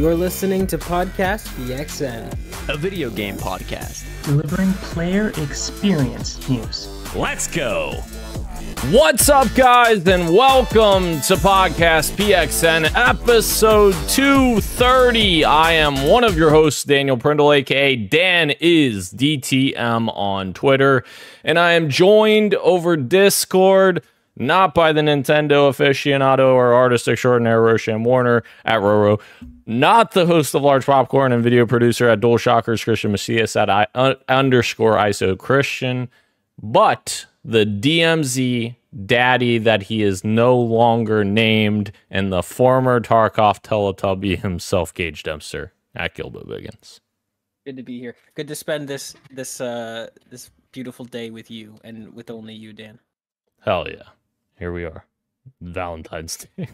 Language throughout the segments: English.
You're listening to Podcast PXN, a video game podcast delivering player experience news. Let's go! What's up, guys, and welcome to Podcast PXN, episode 230. I am one of your hosts, Daniel Prindle, aka Dan is DTM on Twitter, and I am joined over Discord, not by the Nintendo aficionado or artist extraordinaire Roshan Warner at Roro, not the host of Large Popcorn and video producer at DualShockers, Christian Macias at underscore ISO Christian, but the DMZ daddy that he is no longer named, and the former Tarkov Teletubby himself, Gage Dempster at Gilbo Biggins. Good to be here. Good to spend this beautiful day with you, and with only you, Dan. Hell yeah. Here we are. Valentine's Day.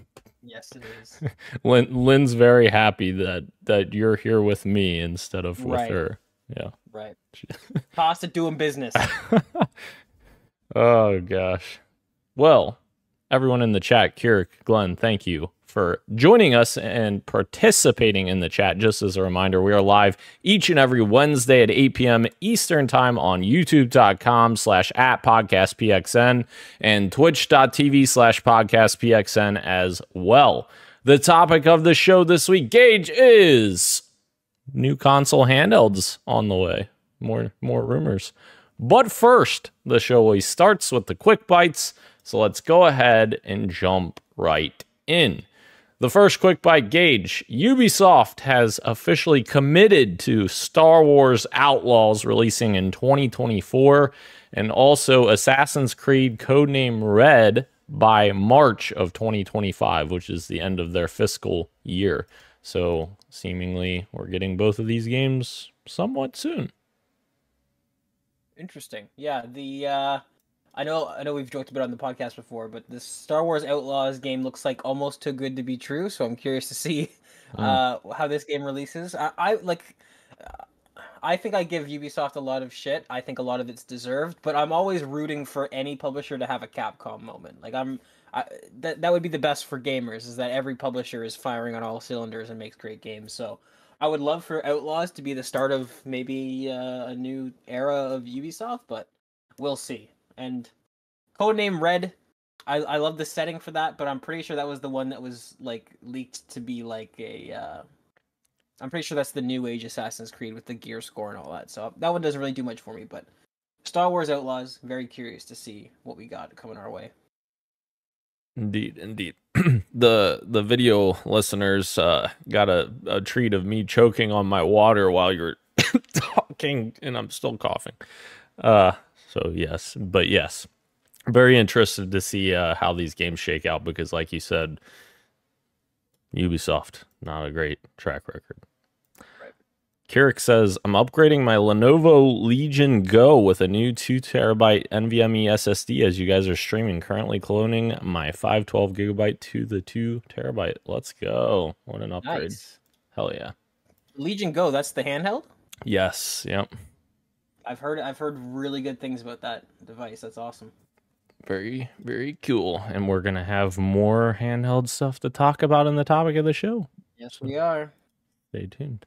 Yes, it is. Lynn's very happy that you're here with me instead of with Right. her. Yeah. Right. Cost of doing business. Oh, gosh. Well, everyone in the chat, Kirik, Glenn, thank you for joining us and participating in the chat. Just as a reminder, we are live each and every Wednesday at 8 p.m. Eastern Time on youtube.com/@podcastpxn and twitch.tv/podcastpxn as well. The topic of the show this week, Gage, is new console handhelds on the way. More rumors. But first, the show always starts with the quick bites, so let's go ahead and jump right in. The first quick bite, Gage. Ubisoft has officially committed to Star Wars Outlaws releasing in 2024, and also Assassin's Creed Codename Red by March of 2025, which is the end of their fiscal year. So seemingly we're getting both of these games somewhat soon. Interesting. Yeah, I know we've joked about it on the podcast before, but this Star Wars Outlaws game looks like almost too good to be true, so I'm curious to see how this game releases. I think I give Ubisoft a lot of shit. I think a lot of it's deserved, but I'm always rooting for any publisher to have a Capcom moment. Like that would be the best for gamers, is that every publisher is firing on all cylinders and makes great games. So I would love for Outlaws to be the start of maybe a new era of Ubisoft, but we'll see. And Codename Red, I love the setting for that, but I'm pretty sure that was the one that was like leaked to be like a. I'm pretty sure that's the new age Assassin's Creed with the gear score and all that. So that one doesn't really do much for me, but Star Wars Outlaws, very curious to see what we got coming our way. Indeed. The video listeners got a treat of me choking on my water while you're talking, and I'm still coughing. So yes, very interested to see how these games shake out, because like you said, Ubisoft, not a great track record. Right. Kirik says, I'm upgrading my Lenovo Legion Go with a new 2TB NVMe SSD as you guys are streaming. Currently cloning my 512GB to the 2TB. Let's go. What an upgrade. Nice. Hell yeah. Legion Go, that's the handheld? Yes, yep. I've heard really good things about that device. That's awesome. Very, very cool. And we're going to have more handheld stuff to talk about in the topic of the show. Yes, we are. Stay tuned.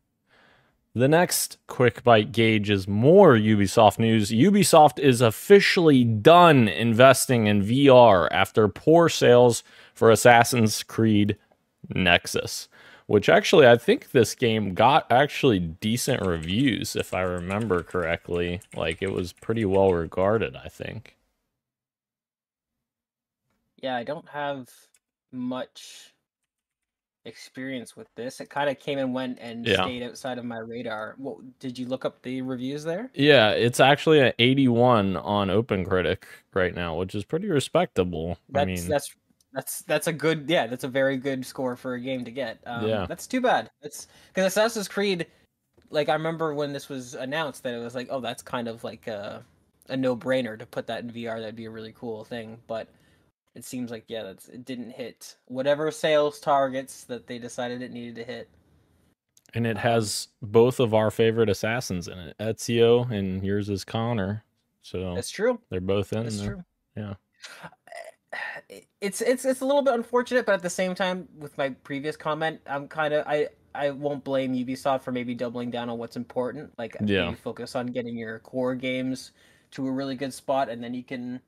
The next quick bite, Gauge, is more Ubisoft news. Ubisoft is officially done investing in VR after poor sales for Assassin's Creed Nexus, which actually I think this game got actually decent reviews, if I remember correctly. Like, it was pretty well regarded, I think. Yeah, I don't have much experience with this. It kind of came and went and stayed outside of my radar. Did you look up the reviews there? Yeah, it's actually at 81 on OpenCritic right now, which is pretty respectable. That's a good, that's a very good score for a game to get. That's too bad. It's because Assassin's Creed, like, I remember when this was announced that it was like, oh, that's kind of like a no-brainer to put that in VR. That'd be a really cool thing, but it seems like, it didn't hit whatever sales targets that they decided it needed to hit. And it has both of our favorite assassins in it, Ezio, and yours is Connor. So that's true. They're both in That's there. true. Yeah. It's a little bit unfortunate, but at the same time, with my previous comment, I'm kind of I won't blame Ubisoft for maybe doubling down on what's important. Like Yeah, maybe focus on getting your core games to a really good spot, and then you can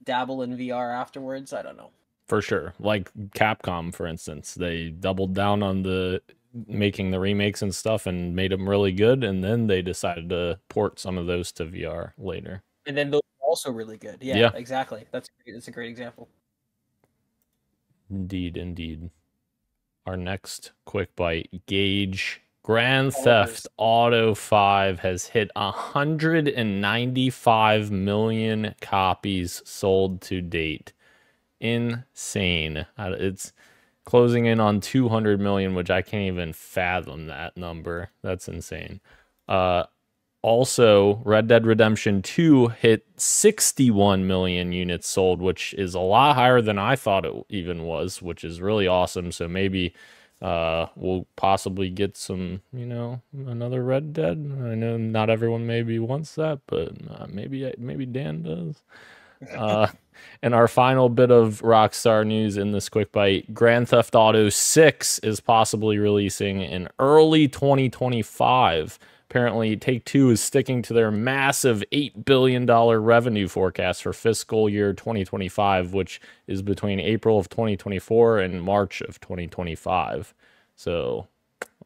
dabble in VR afterwards. I don't know. for sure. Like Capcom, for instance, they doubled down on the making the remakes and stuff and made them really good, and then they decided to port some of those to VR later. And then those are also really good. Yeah, Yeah, exactly. That's a great example. indeed, indeed. Our next quick bite gauge. Grand Helldivers. Theft Auto 5 has hit 195 million copies sold to date. Insane. It's closing in on 200 million, which I can't even fathom that number. That's insane. Also, Red Dead Redemption 2 hit 61 million units sold, which is a lot higher than I thought it even was, which is really awesome. So maybe we'll possibly get some, another Red Dead. I know not everyone maybe wants that, but maybe Dan does. And our final bit of Rockstar news in this quick bite, Grand Theft Auto 6 is possibly releasing in early 2025. Apparently, Take-Two is sticking to their massive $8 billion revenue forecast for fiscal year 2025, which is between April of 2024 and March of 2025. So,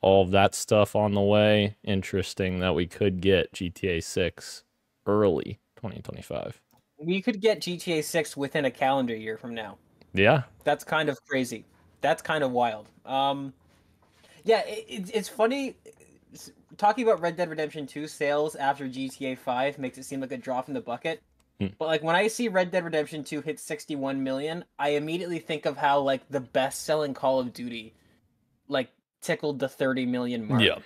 all of that stuff on the way. Interesting that we could get GTA 6 early 2025. We could get GTA 6 within a calendar year from now. Yeah. That's kind of crazy. That's kind of wild. Yeah, it's funny. Talking about Red Dead Redemption 2 sales after GTA 5 makes it seem like a drop in the bucket. But like when I see Red Dead Redemption 2 hit 61 million, I immediately think of how like the best-selling Call of Duty like tickled the 30 million mark. Yeah.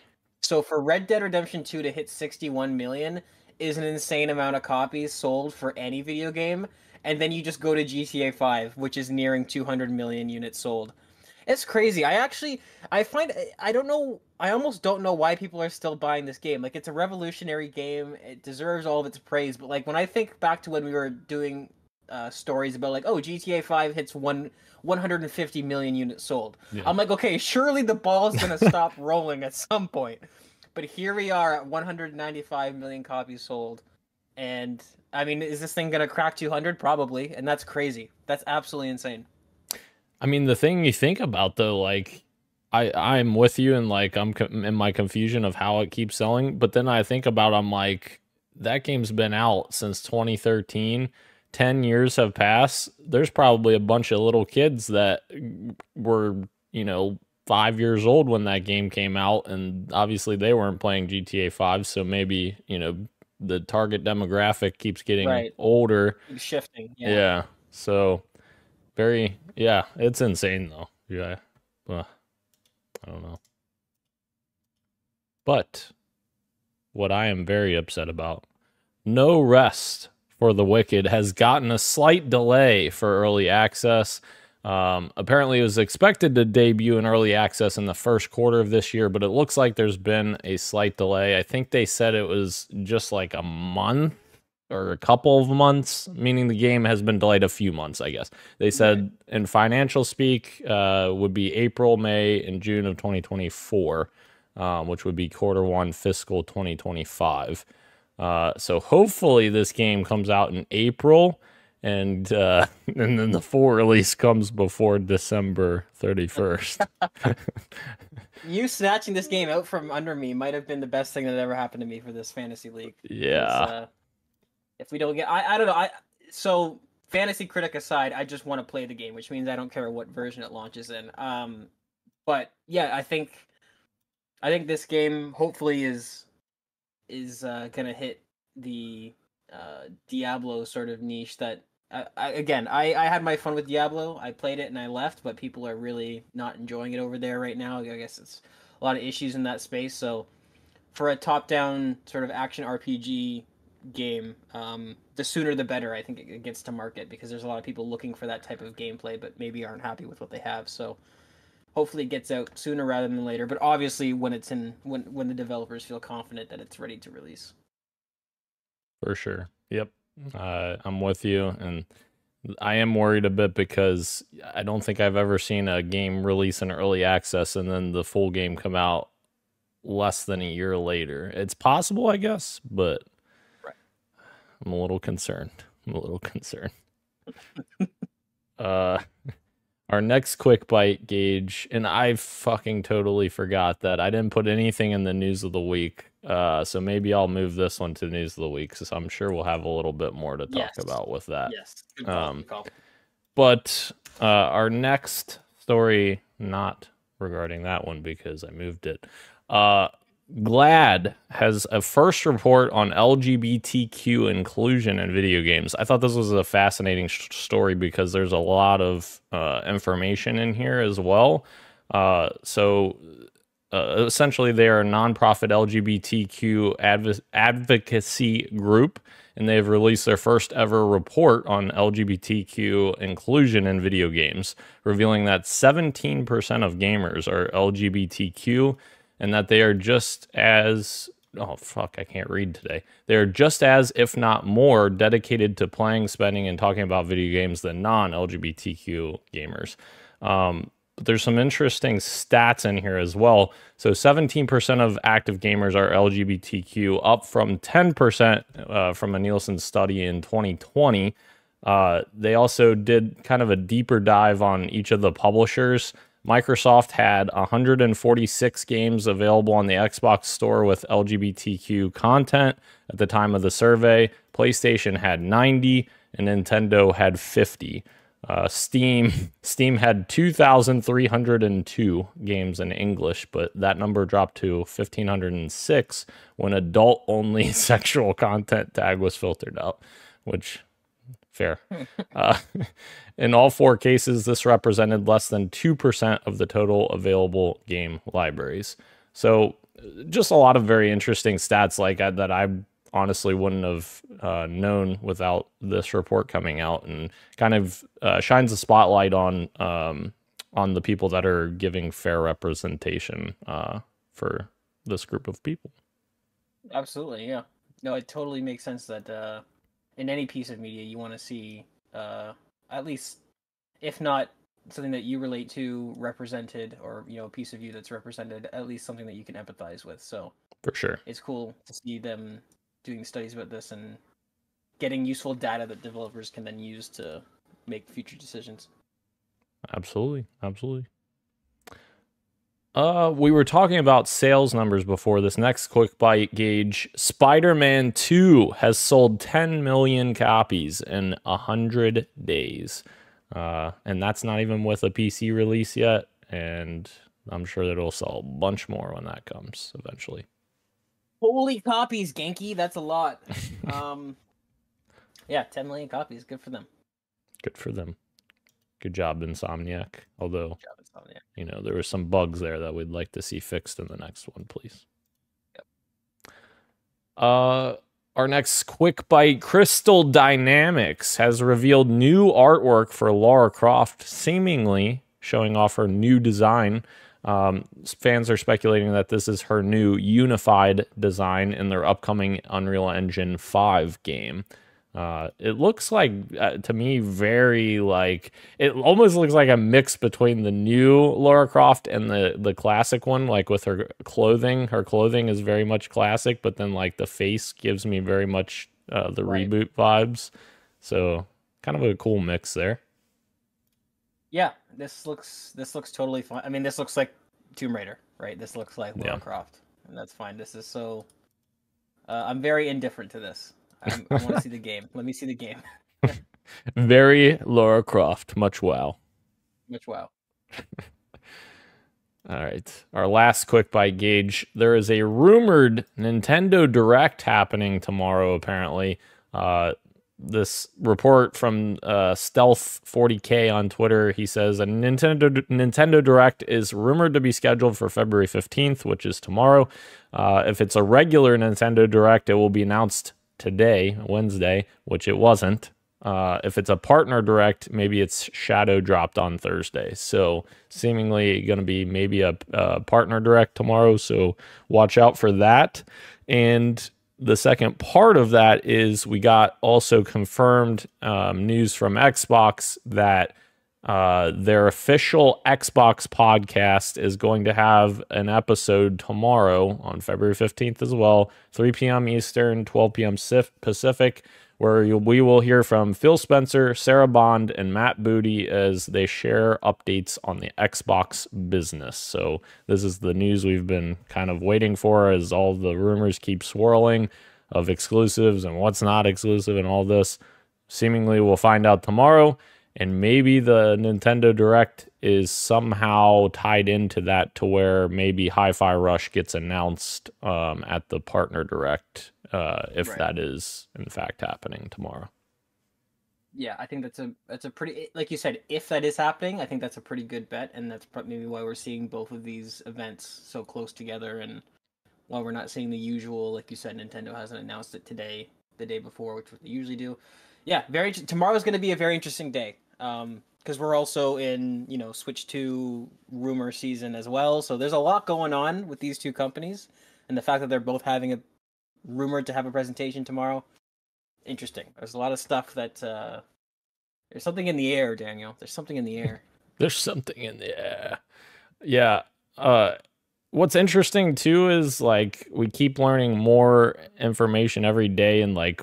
So for Red Dead Redemption 2 to hit 61 million is an insane amount of copies sold for any video game, and then you just go to GTA 5, which is nearing 200 million units sold. It's crazy. I don't know, I almost don't know why people are still buying this game. Like, it's a revolutionary game. It deserves all of its praise. But, like, when I think back to when we were doing stories about, like, oh, GTA 5 hits 150 million units sold. Yeah. I'm like, okay, surely the ball's going to stop rolling at some point. But here we are at 195 million copies sold. And, I mean, is this thing going to crack 200? Probably. And that's crazy. That's absolutely insane. I mean, the thing you think about, though, like, I'm with you, and, like, I'm in my confusion of how it keeps selling. But then I think about, I'm like, that game's been out since 2013. 10 years have passed. There's probably a bunch of little kids that were, 5 years old when that game came out. And obviously they weren't playing GTA 5. So maybe, the target demographic keeps getting older. Keeps shifting. Yeah. So... it's insane though. Yeah. I don't know. But what I am very upset about, No Rest for the Wicked has gotten a slight delay for early access. Apparently it was expected to debut in early access in the first quarter of this year, but it looks like there's been a slight delay. I think they said it was just like a month or a couple of months, meaning the game has been delayed a few months, I guess. They said in financial speak would be April, May, and June of 2024, which would be quarter one fiscal 2025. So hopefully this game comes out in April, and then the full release comes before December 31st. You snatching this game out from under me might have been the best thing that ever happened to me for this fantasy league. Yeah. If we don't get, I don't know. So fantasy critic aside, I just want to play the game, which means I don't care what version it launches in. But yeah, I think this game hopefully is gonna hit the Diablo sort of niche that I had my fun with Diablo. I played it and I left, but people are really not enjoying it over there right now. I guess it's a lot of issues in that space. So for a top-down sort of action RPG game, the sooner the better. I think it gets to market, because there's a lot of people looking for that type of gameplay but maybe aren't happy with what they have. So hopefully it gets out sooner rather than later, but obviously when the developers feel confident that it's ready to release. For sure. Yep. I'm with you, and I am worried a bit because I don't think I've ever seen a game release in early access and then the full game come out less than a year later. It's possible, I guess, but right. I'm a little concerned. Our next quick bite gauge, and I fucking totally forgot that I didn't put anything in the news of the week. So maybe I'll move this one to news of the week, because I'm sure we'll have a little bit more to talk about with that. Yes. Good call. But our next story, not regarding that one because I moved it. GLAD has a first report on LGBTQ inclusion in video games. I thought this was a fascinating story because there's a lot of information in here as well. Essentially, they are a nonprofit LGBTQ advocacy group, and they've released their first ever report on LGBTQ inclusion in video games, revealing that 17% of gamers are LGBTQ, and that they are just as, oh fuck, I can't read today. They're just as, if not more, dedicated to playing, spending, and talking about video games than non-LGBTQ gamers. But there's some interesting stats in here as well. So 17% of active gamers are LGBTQ, up from 10% from a Nielsen study in 2020. They also did kind of a deeper dive on each of the publishers. Microsoft had 146 games available on the Xbox Store with LGBTQ content at the time of the survey. PlayStation had 90, and Nintendo had 50. Steam had 2,302 games in English, but that number dropped to 1,506 when adult-only sexual content tag was filtered out, which, fair. In all four cases, this represented less than 2% of the total available game libraries. So just a lot of very interesting stats like that I honestly wouldn't have known without this report coming out, and kind of shines a spotlight on the people that are giving fair representation for this group of people. Absolutely, yeah. No, it totally makes sense that in any piece of media you want to see at least, if not something that you relate to represented, or a piece of you that's represented, at least something that you can empathize with. So for sure, it's cool to see them doing studies about this and getting useful data that developers can then use to make future decisions. Absolutely. We were talking about sales numbers before. This next quick bite gauge, Spider-Man 2 has sold 10 million copies in 100 days. And that's not even with a PC release yet. And I'm sure that it'll sell a bunch more when that comes eventually. Holy copies, Genki. That's a lot. Yeah, 10 million copies. Good for them. Good job, Insomniac. Although, there were some bugs there that we'd like to see fixed in the next one, please. Yep. Our next quick bite, Crystal Dynamics has revealed new artwork for Lara Croft, seemingly showing off her new design. Fans are speculating that this is her new unified design in their upcoming Unreal Engine 5 game. It looks like, to me, very like, it almost looks like a mix between the new Lara Croft and the classic one, like with her clothing. Her clothing is very much classic, but then like the face gives me very much the reboot vibes. So kind of a cool mix there. Yeah, this looks totally fine. I mean, this looks like Tomb Raider, right? This looks like Lara Croft, and that's fine. This is so. I'm very indifferent to this. I want to see the game. Let me see the game. Very Lara Croft. Much wow. All right. Our last quick bite gauge. There is a rumored Nintendo Direct happening tomorrow, apparently. This report from Stealth 40K on Twitter, he says a Nintendo Direct is rumored to be scheduled for February 15th, which is tomorrow. If it's a regular Nintendo Direct, it will be announced today, Wednesday, which it wasn't. If it's a partner direct, maybe it's shadow dropped on Thursday. So seemingly going to be maybe a partner direct tomorrow. So watch out for that. And the second part of that is we got also confirmed news from Xbox that their official Xbox podcast is going to have an episode tomorrow on February 15th as well, 3 p.m. Eastern, 12 p.m. Pacific, where we will hear from Phil Spencer, Sarah Bond, and Matt Booty as they share updates on the Xbox business. So this is the news we've been kind of waiting for as all the rumors keep swirling of exclusives and what's not exclusive and all this. Seemingly we'll find out tomorrow, and maybe the Nintendo Direct is somehow tied into that to where maybe Hi-Fi Rush gets announced at the Partner Direct. If that is in fact happening tomorrow. Yeah, I think that's a pretty, like you said, if that is happening, I think that's a pretty good bet, and that's maybe why we're seeing both of these events so close together, and why we're not seeing the usual, like you said, Nintendo hasn't announced it today, the day before, which what they usually do. Yeah, tomorrow's going to be a very interesting day, because we're also in, Switch 2 rumor season as well, so there's a lot going on with these two companies, and the fact that they're both having rumored to have a presentation tomorrow. Interesting. There's a lot of stuff that there's something in the air, Daniel. There's something in the air. There's something in the air. Yeah. What's interesting too is like we keep learning more information every day, and like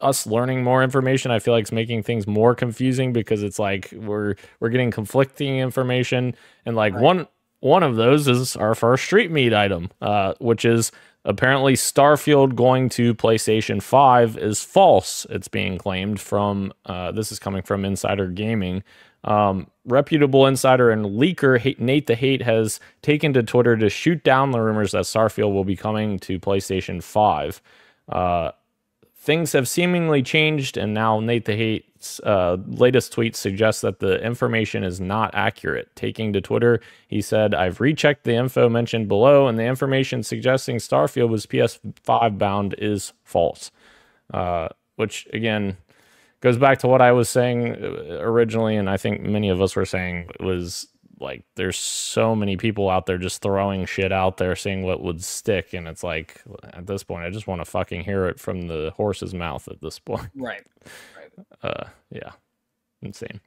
us learning more information, I feel like it's making things more confusing because it's like we're getting conflicting information, and like one of those is our first Street Meet item, which is apparently Starfield going to PlayStation 5 is false. It's being claimed from, this is coming from Insider Gaming. Reputable insider and leaker Nate the Hate has taken to Twitter to shoot down the rumors that Starfield will be coming to PlayStation 5. Things have seemingly changed, and now Nate the Hate's latest tweet suggests that the information is not accurate. Taking to Twitter, he said, "I've rechecked the info mentioned below, and the information suggesting Starfield was PS5 bound is false." Which, again, goes back to what I was saying originally, and I think many of us were saying, was like there's so many people out there just throwing shit out there seeing what would stick, and it's like at this point I just want to fucking hear it from the horse's mouth at this point. Right. Yeah, insane.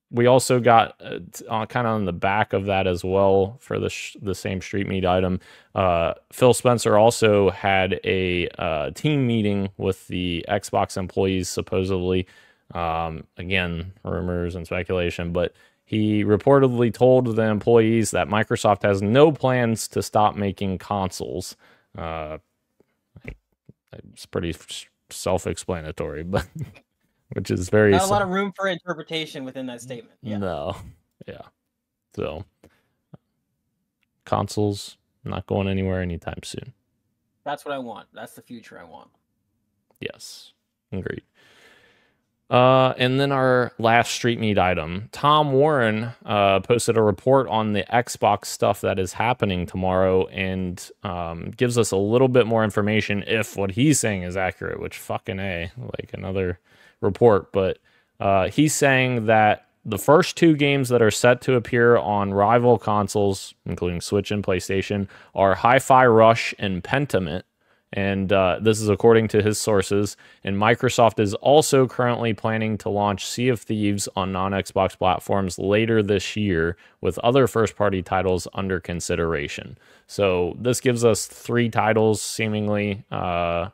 We also got kind of on the back of that as well for the same Street Meet item. Phil Spencer also had a team meeting with the Xbox employees, supposedly. Again, rumors and speculation, but he reportedly told the employees that Microsoft has no plans to stop making consoles. It's pretty self-explanatory, but which is very not a lot of room for interpretation within that statement. Yeah. No, yeah. So consoles not going anywhere anytime soon. That's what I want. That's the future I want. Yes, agreed. And then our last Street Meet item, Tom Warren posted a report on the Xbox stuff that is happening tomorrow, and gives us a little bit more information if what he's saying is accurate, which fucking A, like another report. But he's saying that the first two games that are set to appear on rival consoles, including Switch and PlayStation, are Hi-Fi Rush and Pentiment. And this is according to his sources. And Microsoft is also currently planning to launch Sea of Thieves on non-Xbox platforms later this year, with other first-party titles under consideration. So this gives us 3 titles, seemingly,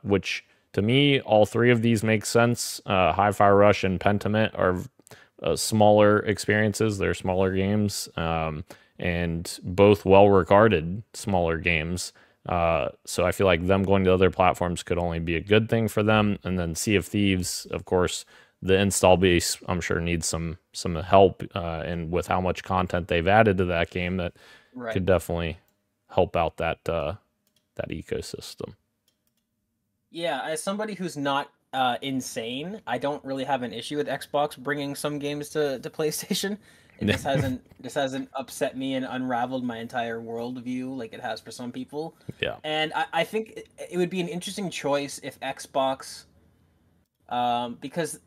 which to me, all 3 of these make sense. Hi-Fi Rush and Pentiment are smaller experiences. They're smaller games, and both well-regarded smaller games. So I feel like them going to other platforms could only be a good thing for them. And then Sea of Thieves, of course, the install base, I'm sure, needs some help, and with how much content they've added to that game, that could definitely help out that ecosystem. Yeah, as somebody who's not insane, I don't really have an issue with Xbox bringing some games to PlayStation. It just hasn't upset me and unraveled my entire worldview like it has for some people. Yeah. And I think it would be an interesting choice if Xbox, because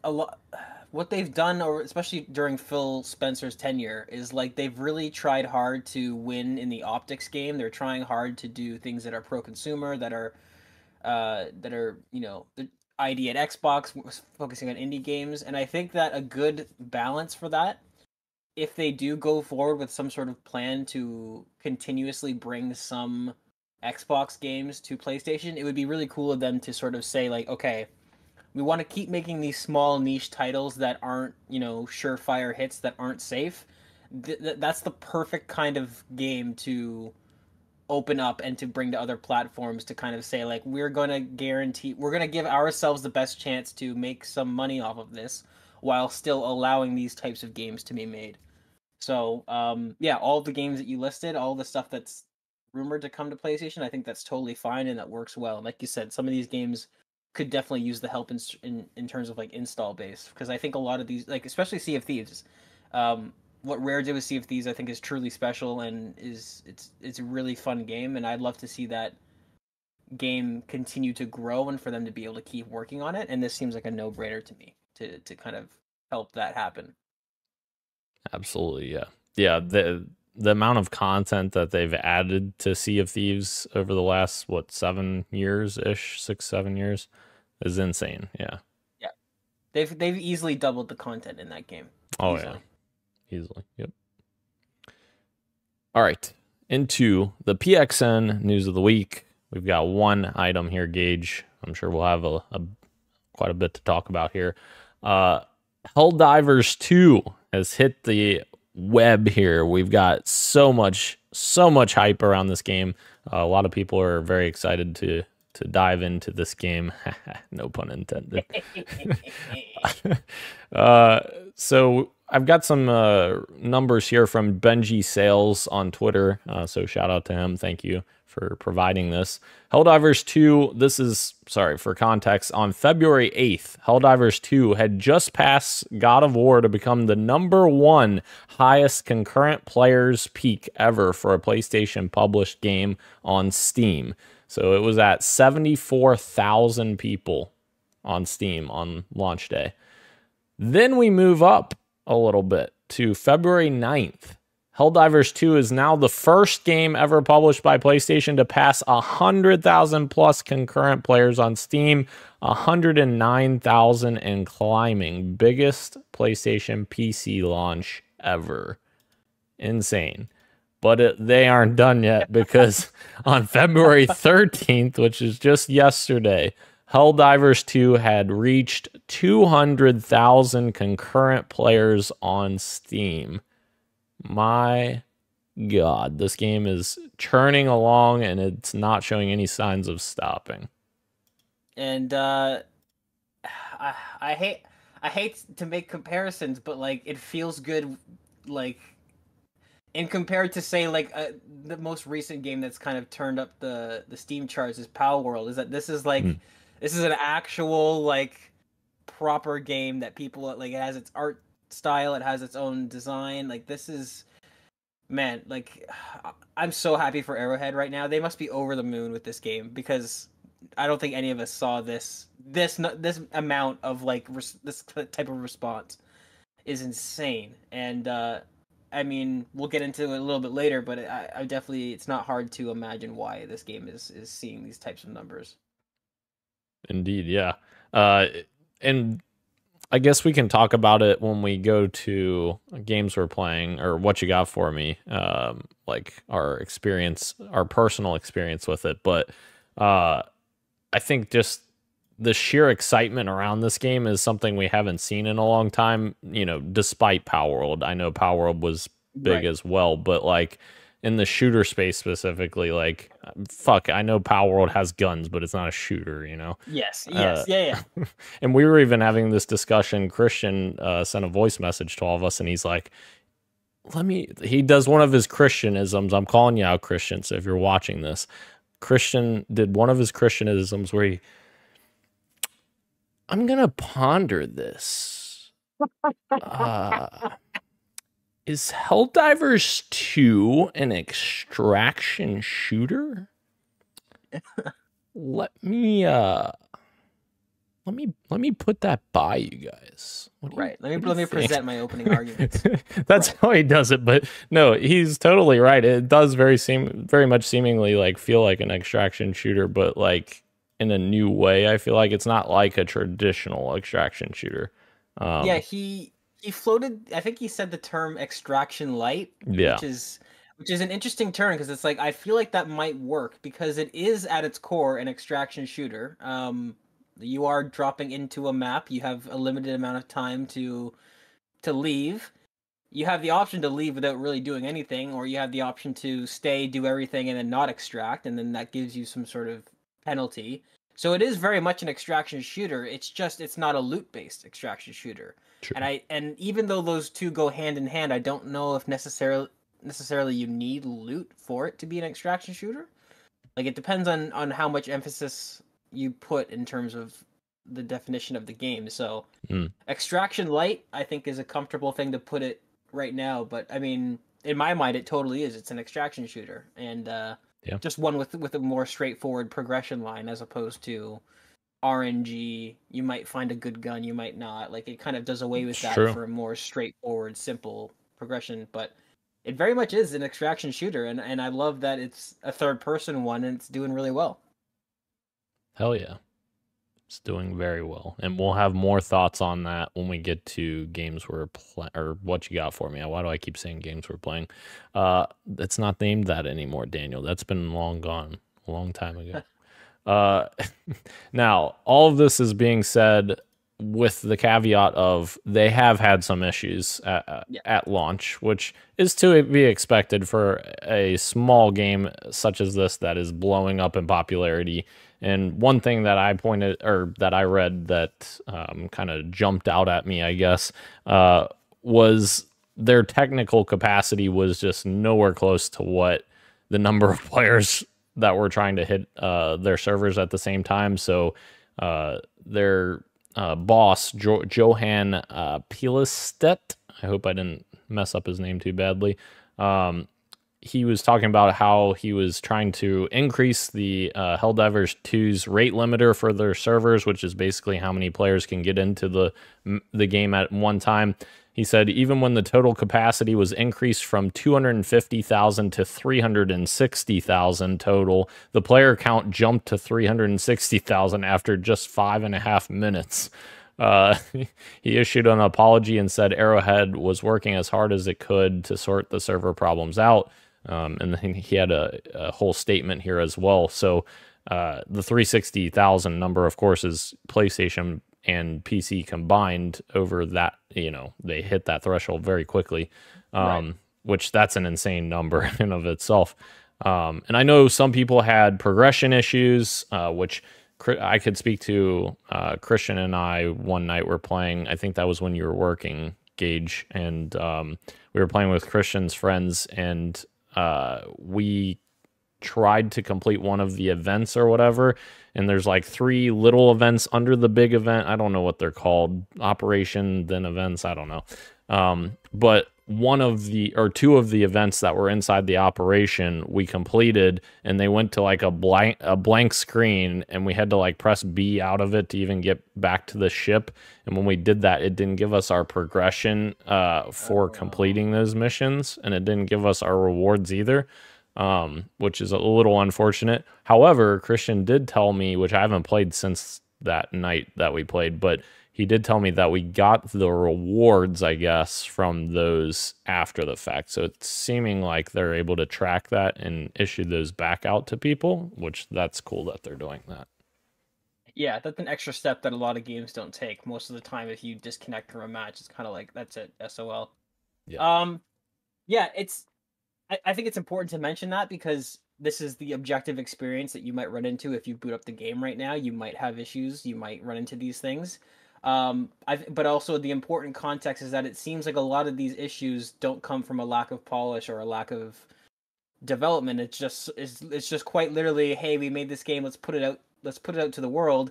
what they've done, or especially during Phil Spencer's tenure, is like they've really tried hard to win in the optics game. They're trying hard to do things that are pro-consumer, that are the ID at Xbox, focusing on indie games, and I think that a good balance for that, if they do go forward with some sort of plan to continuously bring some Xbox games to PlayStation, it would be really cool of them to sort of say like, okay, we want to keep making these small niche titles that aren't, surefire hits, that aren't safe. That's the perfect kind of game to open up and to bring to other platforms, to kind of say like, we're going to give ourselves the best chance to make some money off of this while still allowing these types of games to be made. So, yeah, all the games that you listed, all the stuff that's rumored to come to PlayStation, I think that's totally fine and that works well. And like you said, some of these games could definitely use the help in terms of like install base, because I think a lot of these, like especially Sea of Thieves, what Rare did with Sea of Thieves, I think is truly special, and it's a really fun game, and I'd love to see that game continue to grow and for them to be able to keep working on it. And this seems like a no-brainer to me to kind of help that happen. Absolutely, yeah. Yeah, the amount of content that they've added to Sea of Thieves over the last 7 years-ish, 6-7 years is insane. Yeah. Yeah. They've easily doubled the content in that game. Oh easily. Yeah. Easily. Yep. All right. Into the PXN news of the week. We've got one item here, Gage. I'm sure we'll have quite a bit to talk about here. Helldivers 2 has hit the web here. We've got so much hype around this game. A lot of people are very excited to dive into this game. No pun intended. So I've got some numbers here from Benji Sales on Twitter. So shout out to him. Thank you for providing this. Helldivers 2, this is, sorry, for context, on February 8th, Helldivers 2 had just passed God of War to become the #1 highest concurrent players peak ever for a PlayStation published game on Steam. So it was at 74,000 people on Steam on launch day. Then we move up a little bit to February 9th. Helldivers 2 is now the first game ever published by PlayStation to pass 100,000 plus concurrent players on Steam, 109,000 and climbing. Biggest PlayStation PC launch ever. Insane. But they aren't done yet, because on February 13th, which is just yesterday, Helldivers 2 had reached 200,000 concurrent players on Steam. My God, this game is churning along and it's not showing any signs of stopping. And I hate to make comparisons, but like it feels good, like in compared to say like the most recent game that's kind of turned up the Steam charts is Power World. Is that this is like this is an actual like proper game that people like, it has its art style, it has its own design. Like this is, man, like I'm so happy for Arrowhead right now. They must be over the moon with this game, because I don't think any of us saw this amount of like this type of response is insane. And I mean, we'll get into it a little bit later, but I definitely, it's not hard to imagine why this game is seeing these types of numbers. Indeed, yeah. And I guess we can talk about it when we go to games we're playing, or what you got for me, like our experience, our personal experience with it. But I think just the sheer excitement around this game is something we haven't seen in a long time, despite Power World. I know Power World was big as well, but like in the shooter space specifically, like, fuck, I know Power World has guns, but it's not a shooter, Yes, yeah. And we were even having this discussion. Christian sent a voice message to all of us, and he's like, he does one of his Christianisms. I'm calling you out, Christian, so if you're watching this, Christian did one of his Christianisms where I'm going to ponder this. Is Helldivers 2 an extraction shooter? Let me let me put that by you guys. Right. Let me present my opening arguments. That's how he does it, but no, he's totally right. It does very much seemingly like feel like an extraction shooter, but like in a new way. I feel like it's not like a traditional extraction shooter. Yeah, he floated. I think he said the term extraction light, Yeah. which is an interesting term because it's like I feel like that might work because it is at its core an extraction shooter. You are dropping into a map. You have a limited amount of time to leave. You have the option to leave without really doing anything, or you have the option to stay, do everything, and then not extract, and then that gives you some sort of penalty. So it is very much an extraction shooter. It's just it's not a loot-based extraction shooter. True. And even though those two go hand in hand, I don't know if necessarily you need loot for it to be an extraction shooter. Like it depends on how much emphasis you put in terms of the definition of the game. So extraction light, I think, is a comfortable thing to put it right now. But I mean, in my mind, it totally is. It's an extraction shooter, and just one with a more straightforward progression line as opposed to RNG. You might find a good gun, you might not. Like it kind of does away with that for a more straightforward, simple progression. But it very much is an extraction shooter, and I love that it's a third person one and it's doing really well. Hell yeah. It's doing very well. And we'll have more thoughts on that when we get to games we're playing, or what you got for me. Why do I keep saying games we're playing? It's not named that anymore, Daniel. That's been long gone, a long time ago. Now, all of this is being said with the caveat of they have had some issues at launch, which is to be expected for a small game such as this that is blowing up in popularity. And one thing that I read that kind of jumped out at me, I guess, was their technical capacity was just nowhere close to what the number of players that were trying to hit their servers at the same time. So their boss, Johan Pielestedt, I hope I didn't mess up his name too badly, he was talking about how he was trying to increase the Helldivers 2's rate limiter for their servers, which is basically how many players can get into the game at one time. He said even when the total capacity was increased from 250,000 to 360,000 total, the player count jumped to 360,000 after just 5.5 minutes. He issued an apology and said Arrowhead was working as hard as it could to sort the server problems out. And then he had a whole statement here as well. So the 360,000 number, of course, is PlayStation and PC combined. Over that, they hit that threshold very quickly, which that's an insane number in and of itself. And I know some people had progression issues, which I could speak to. Christian and I one night were playing, I think that was when you were working, Gage, and we were playing with Christian's friends, and we tried to complete one of the events or whatever, and there's like 3 little events under the big event. I don't know what they're called, operation, then events, I don't know. But one of the, or 2 of the events that were inside the operation we completed, and they went to like a blank screen, and we had to like press B out of it to even get back to the ship. And when we did that, it didn't give us our progression for completing those missions, and it didn't give us our rewards either, which is a little unfortunate. However, Christian did tell me, which I haven't played since that night that we played, but he did tell me that we got the rewards, I guess, from those after the fact. So it's seeming like they're able to track that and issue those back out to people, which that's cool that they're doing that. Yeah, that's an extra step that a lot of games don't take. Most of the time, if you disconnect from a match, it's kind of like, that's it, SOL. Yeah. Yeah, I think it's important to mention that because this is the objective experience that you might run into if you boot up the game right now. You might have issues. You might run into these things. But also the important context is that it seems like a lot of these issues don't come from a lack of polish or a lack of development. It's just quite literally, hey, we made this game, let's put it out to the world,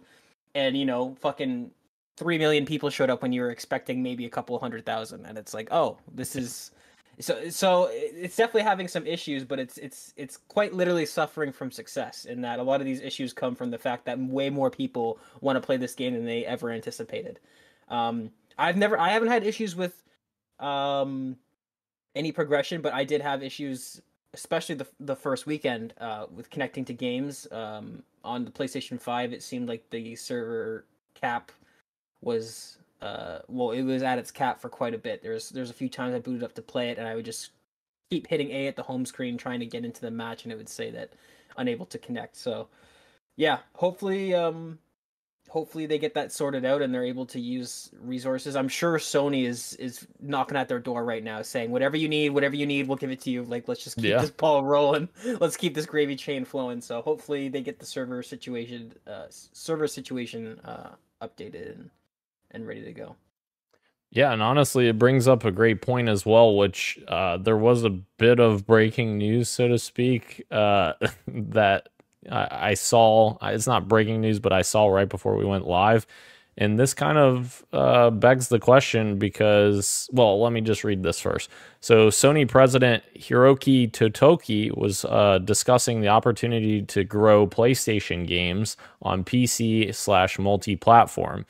and fucking 3 million people showed up when you were expecting maybe a couple 100,000, and it's like, oh, this is So it's definitely having some issues, but it's quite literally suffering from success in that a lot of these issues come from the fact that way more people want to play this game than they ever anticipated. I haven't had issues with any progression, but I did have issues, especially the first weekend, with connecting to games. On the PlayStation 5, it seemed like the server cap was it was at its cap for quite a bit. There's a few times I booted up to play it, and I would just keep hitting A at the home screen trying to get into the match, and it would say that unable to connect. So yeah, hopefully they get that sorted out and they're able to use resources. I'm sure Sony is knocking at their door right now saying whatever you need, we'll give it to you. Like, let's just keep this ball rolling. Let's keep this gravy train flowing. So hopefully they get the server situation updated and ready to go. Yeah, and honestly, it brings up a great point as well, which there was a bit of breaking news, so to speak, that I saw. It's not breaking news, but I saw right before we went live. And this kind of begs the question because, well, let me just read this first. So Sony president Hiroki Totoki was discussing the opportunity to grow PlayStation games on PC/multi-platform.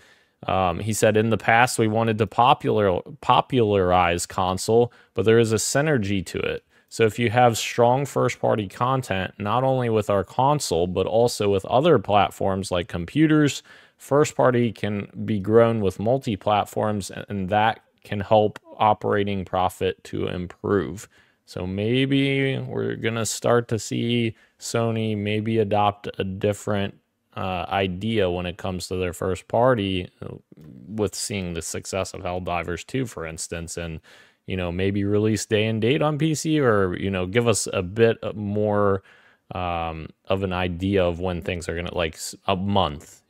He said, in the past, we wanted to popularize console, but there is a synergy to it. So if you have strong first-party content, not only with our console, but also with other platforms like computers, first-party can be grown with multi-platforms, and that can help operating profit to improve. So maybe we're going to start to see Sony maybe adopt a different idea when it comes to their first party, with seeing the success of Helldivers 2, for instance, and maybe release day and date on PC, or give us a bit more of an idea of when things are gonna, like a month,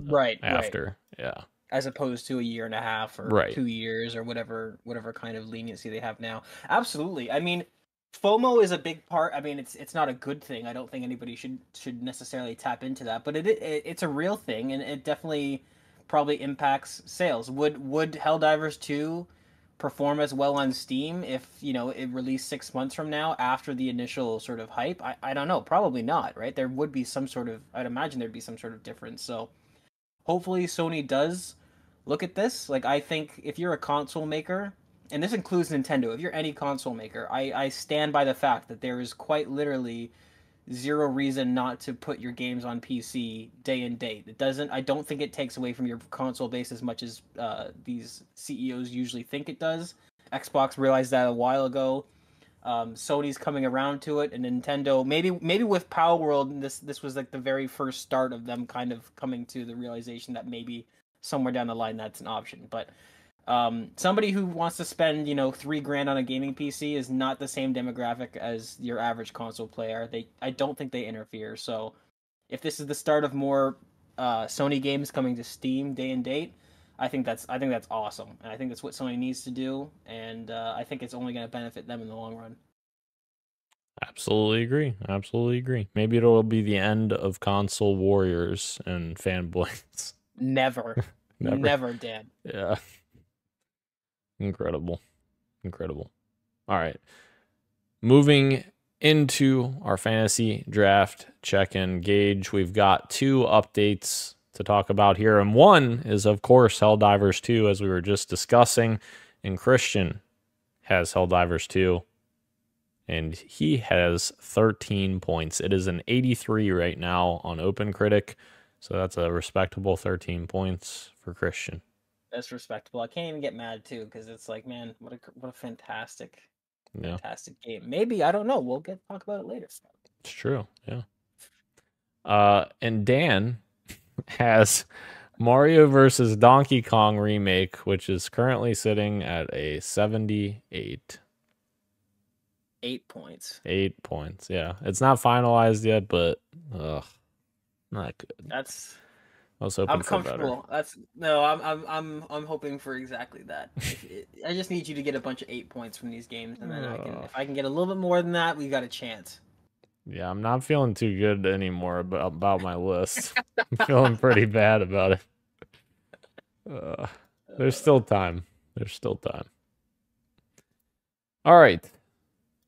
right after. Yeah, as opposed to a year and a half or 2 years or whatever kind of leniency they have now. Absolutely. I mean, FOMO is a big part. I mean, it's not a good thing. I don't think anybody should necessarily tap into that, but it's a real thing, and it definitely probably impacts sales. Would Helldivers 2 perform as well on Steam if it released 6 months from now after the initial sort of hype? I don't know. Probably not, right? There would be some sort of, I'd imagine there'd be some sort of difference. So hopefully Sony does look at this. Like, I think if you're a console maker, and this includes Nintendo, if you're any console maker, I stand by the fact that there is quite literally zero reason not to put your games on PC day and date. I don't think it takes away from your console base as much as these CEOs usually think it does. Xbox realized that a while ago. Sony's coming around to it, and Nintendo, maybe with Power World, this was like the very first start of them kind of coming to the realization that maybe somewhere down the line that's an option. But somebody who wants to spend $3,000 on a gaming PC is not the same demographic as your average console player. I don't think they interfere. So if this is the start of more Sony games coming to Steam day and date, I think that's awesome, and I think that's what Sony needs to do, and I think it's only going to benefit them in the long run. Absolutely agree. Maybe it'll be the end of console warriors and fanboys. Never, Dan. Yeah. Incredible. All right. Moving into our fantasy draft check-in gauge, we've got 2 updates to talk about here. And one is, of course, Helldivers 2, as we were just discussing. And Christian has Helldivers 2, and he has 13 points. It is an 83 right now on OpenCritic, so that's a respectable 13 points for Christian. That's respectable. I can't even get mad too, because it's like, man, what a fantastic game. Maybe, I don't know. We'll talk about it later. It's true. Yeah. And Dan has Mario vs. Donkey Kong remake, which is currently sitting at a 78. 8 points. 8 points. Yeah, it's not finalized yet, but not good. I was hoping for comfortable. Better. I'm hoping for exactly that. I just need you to get a bunch of 8 points from these games, and then if I can get a little bit more than that, we got a chance. Yeah, I'm not feeling too good anymore about my list. I'm feeling pretty bad about it. There's still time. All right.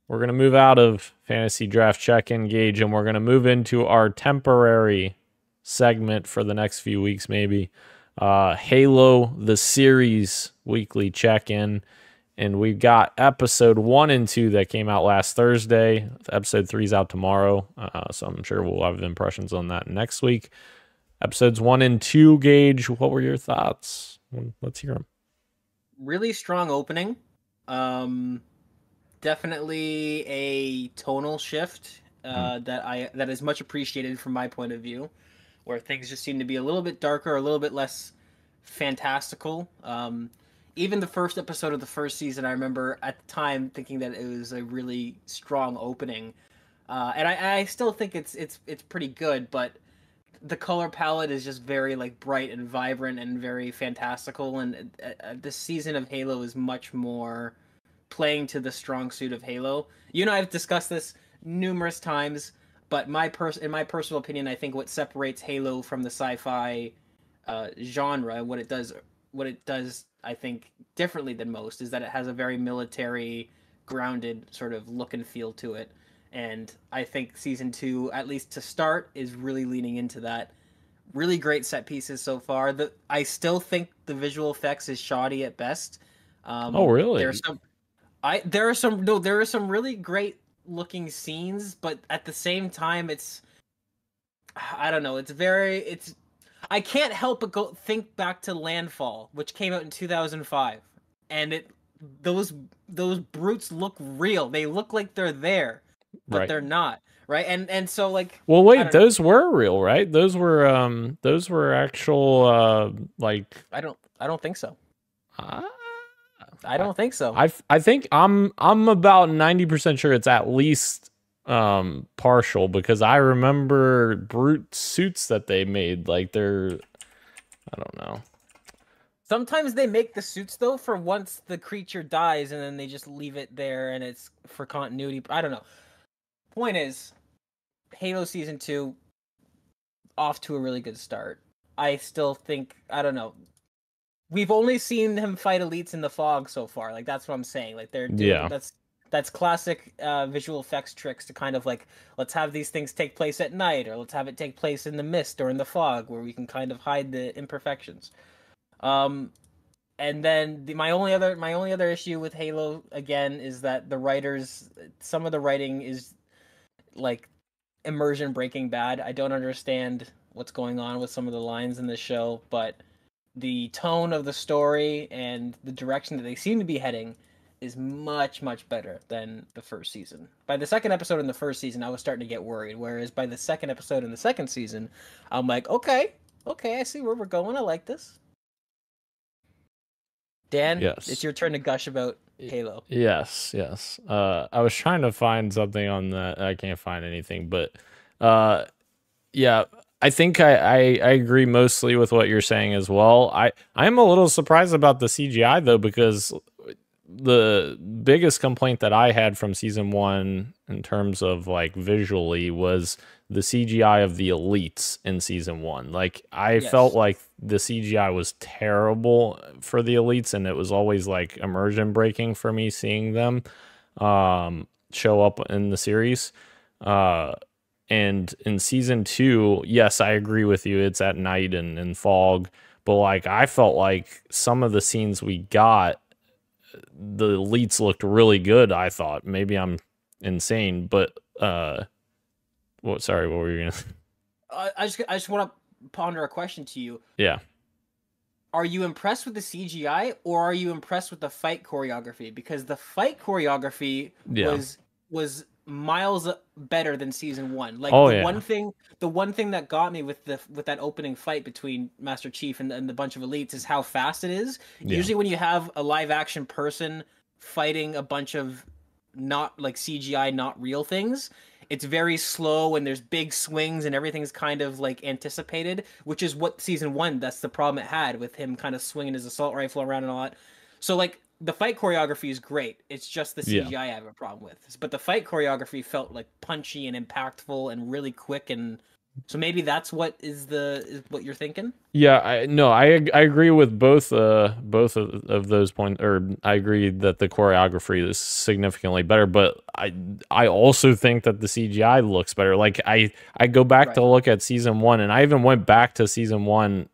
We're going to move out of fantasy draft check-in gauge, and we're going to move into our temporary segment for the next few weeks, maybe. Halo, the series weekly check-in. And we've got episode 1 and 2 that came out last Thursday. Episode 3 is out tomorrow. So I'm sure we'll have impressions on that next week. Episodes 1 and 2, Gage, what were your thoughts? Let's hear them. Really strong opening. Definitely a tonal shift that is much appreciated from my point of view, where things just seem to be a little bit darker, a little bit less fantastical. Even the first episode of the first season, I remember at the time thinking that it was a really strong opening, and I still think it's pretty good, but the color palette is just very like bright and vibrant and very fantastical, and this season of Halo is much more playing to the strong suit of Halo. You know, I've discussed this numerous times, but in my personal opinion, I think what separates Halo from the sci-fi genre, what it does, I think, differently than most, is that it has a very military, grounded sort of look and feel to it. And I think season 2, at least to start, is really leaning into that. Really great set pieces so far. I still think the visual effects is shoddy at best. Oh, really? There are some really great looking scenes, but at the same time, I don't know. I can't help but think back to Landfall, which came out in 2005, and those brutes look real. They look like they're there, but they're not, right? And so like, well, wait, those were real, right? Those were actual like. I don't think so. I don't think so. I think I'm about 90% sure it's at least partial, because I remember brute suits that they made, like I don't know. Sometimes they make the suits though for once the creature dies, and then they just leave it there, and it's for continuity. I don't know. Point is, Halo Season 2 off to a really good start. I still think, I don't know. We've only seen him fight elites in the fog so far. Like, that's what I'm saying. Like, they're doing, that's classic visual effects tricks to kind of like, let's have these things take place at night, or let's have it take place in the mist or in the fog, where we can kind of hide the imperfections. And then my only other issue with Halo again is that some of the writing is like immersion breaking bad. I don't understand what's going on with some of the lines in the show, but the tone of the story and the direction that they seem to be heading is much, much better than the first season. By the second episode in the first season, I was starting to get worried, whereas by the second episode in the second season, I'm like, okay, I see where we're going. I like this. Dan, yes, it's your turn to gush about Halo. Yes. I was trying to find something on that. I can't find anything, but yeah, I think I agree mostly with what you're saying as well. I'm a little surprised about the CGI though, because the biggest complaint that I had from season 1 in terms of like visually was the CGI of the elites in season 1. Like I felt like the CGI was terrible for the elites, and it was always like immersion breaking for me seeing them show up in the series. And in season 2, yes, I agree with you. It's at night and in fog, but like I felt like some of the scenes we got, the elites looked really good. I thought, maybe I'm insane, but sorry, what were you gonna? I just want to ponder a question to you. Yeah. Are you impressed with the CGI, or are you impressed with the fight choreography? Because the fight choreography was miles better than season 1. Like the one thing that got me with that opening fight between Master Chief and the bunch of elites is how fast it is. Usually when you have a live action person fighting a bunch of not like CGI, not real things, it's very slow and there's big swings and everything's kind of like anticipated, which is what season 1, that's the problem it had with him kind of swinging his assault rifle around and all that. So like the fight choreography is great. It's just the CGI I have a problem with. But the fight choreography felt like punchy and impactful and really quick and So maybe that's what is what you're thinking. Yeah, I agree with both of those points, or I agree that the choreography is significantly better, but I also think that the CGI looks better. Like I go back to look at season 1, and I even went back to season 1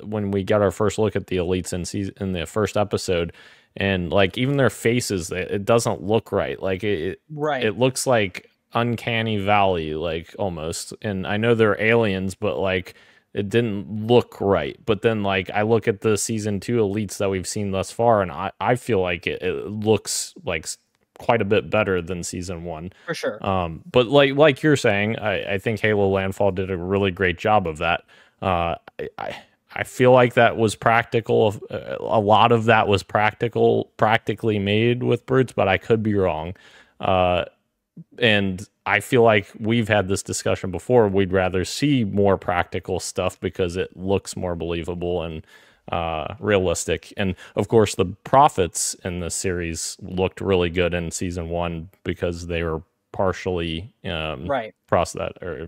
when we got our first look at the elites in the first episode, and like even their faces, it doesn't look right. Like it looks like Uncanny Valley, like almost. And I know they're aliens, but like it didn't look right. But then like I look at the season 2 elites that we've seen thus far, and I feel like it looks like quite a bit better than season 1 for sure. But like you're saying, I think Halo Landfall did a really great job of that. I feel like that was practical. A lot of that was practically made with brutes, but I could be wrong. And I feel like we've had this discussion before. We'd rather see more practical stuff because it looks more believable and realistic. And of course, the prophets in the series looked really good in season 1 because they were partially prosthetic. Or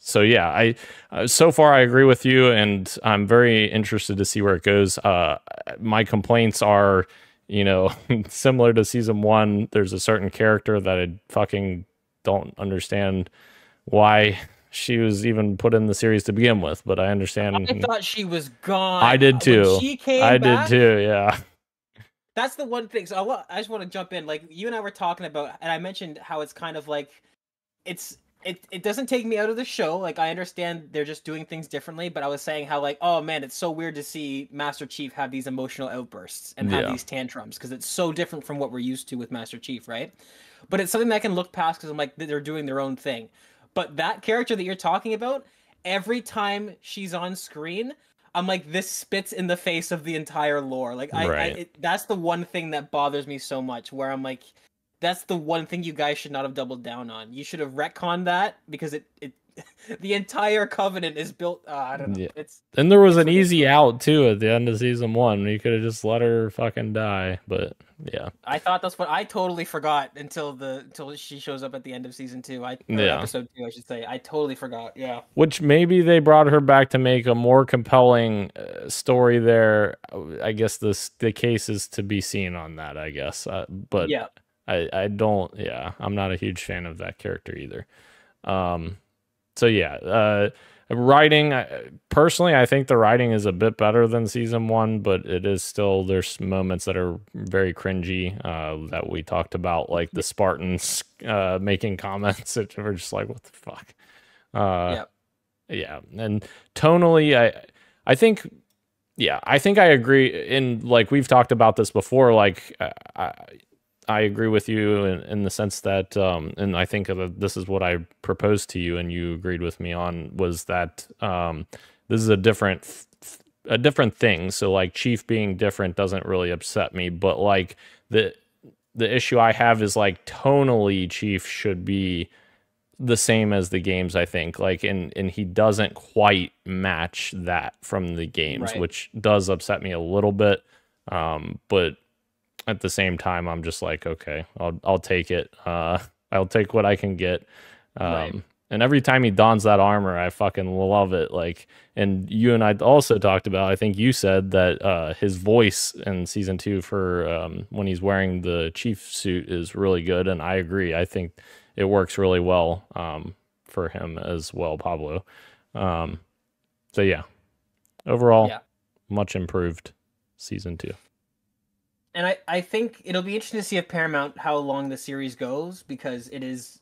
so yeah, so far I agree with you, and I'm very interested to see where it goes. My complaints are, similar to season 1, there's a certain character that I fucking don't understand why she was even put in the series to begin with, but I understand. I thought she was gone. I did too. When she came back, did too, yeah. That's the one thing. So I just want to jump in. Like, you and I were talking about, and I mentioned how it's kind of like, it doesn't take me out of the show. Like, I understand they're just doing things differently, but I was saying how, like, oh man, it's so weird to see Master Chief have these emotional outbursts and have these tantrums, because it's so different from what we're used to with Master Chief, right? But it's something that I can look past because I'm like, they're doing their own thing. But that character that you're talking about, every time she's on screen, I'm like, this spits in the face of the entire lore. Like, that's the one thing that bothers me so much, where I'm like, that's the one thing you guys should not have doubled down on. You should have retconned that, because it the entire Covenant is built. I don't know. Yeah. And there was an easy out too at the end of season 1. You could have just let her fucking die, but yeah. I thought that's what I totally forgot until she shows up at the end of season 2. Episode 2, I should say. I totally forgot. Yeah. Which maybe they brought her back to make a more compelling story there. I guess the case is to be seen on that, I guess. But yeah. I don't. Yeah, I'm not a huge fan of that character either. So yeah, writing. Personally, I think the writing is a bit better than season 1, but it is still, there's moments that are very cringy that we talked about, like the Spartans making comments that were just like, what the fuck. Yeah, and tonally, I think. Yeah, I think I agree. In like we've talked about this before. Like I agree with you in the sense that, and I think this is what I proposed to you, and you agreed with me on, was that this is a different thing. So like Chief being different doesn't really upset me, but like the issue I have is like tonally Chief should be the same as the games, I think. Like, and he doesn't quite match that from the games, which does upset me a little bit. But at the same time, I'm just like, okay, I'll take it. I'll take what I can get. And every time he dons that armor, I fucking love it. Like, and you and I also talked about, I think you said that his voice in season 2 for when he's wearing the Chief suit is really good, and I agree. I think it works really well for him as well, Pablo. So yeah, overall, much improved season 2. And I think it'll be interesting to see if Paramount, how long the series goes, because it is,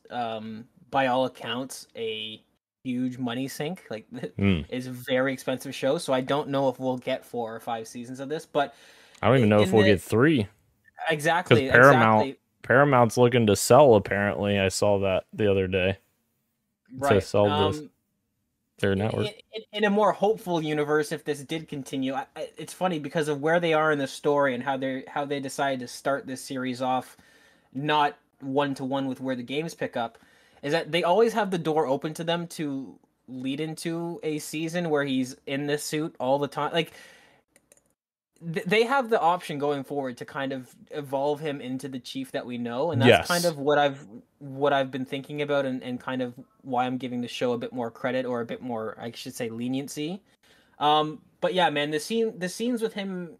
by all accounts, a huge money sink. Like, it's a very expensive show, so I don't know if we'll get 4 or 5 seasons of this. But I don't even know if we'll get 3. Exactly. Paramount's looking to sell. Apparently, I saw that the other day. To sell their network. In a more hopeful universe, if this did continue, it's funny because of where they are in the story and how they decided to start this series off, not 1-to-1 with where the games pick up, is that they always have the door open to them to lead into a season where he's in this suit all the time. Like, they have the option going forward to kind of evolve him into the Chief that we know, and that's kind of what I've been thinking about, and kind of why I'm giving the show a bit more credit, or a bit more, I should say, leniency. But yeah, man, the scenes with him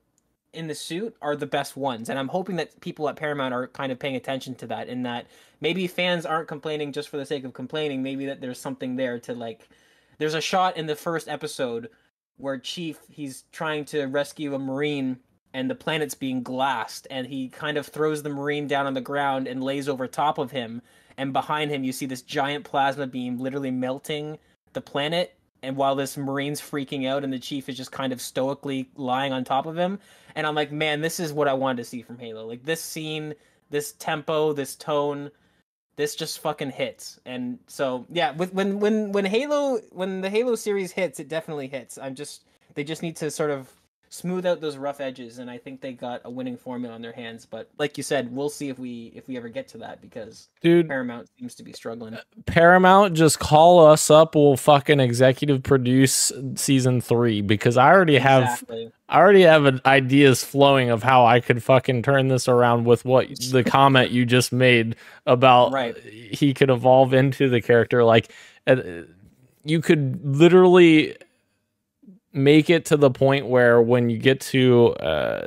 in the suit are the best ones, and I'm hoping that people at Paramount are kind of paying attention to that, in that maybe fans aren't complaining just for the sake of complaining. Maybe that there's something there to, like, there's a shot in the first episode where Chief, he's trying to rescue a Marine, and the planet's being glassed, and he kind of throws the Marine down on the ground and lays over top of him, and behind him you see this giant plasma beam literally melting the planet, and while this Marine's freaking out, and the Chief is just kind of stoically lying on top of him. And I'm like, man, this is what I wanted to see from Halo. Like, this scene, this tempo, this tone, this just fucking hits. And so, yeah, when the Halo series hits, it definitely hits. They just need to sort of smooth out those rough edges, and I think they got a winning formula on their hands. But like you said, we'll see if we ever get to that, because Paramount seems to be struggling. Paramount, just call us up. We'll fucking executive produce season 3, because I already have ideas flowing of how I could fucking turn this around with what the comment you just made about he could evolve into the character. Like, you could literally make it to the point where when you get to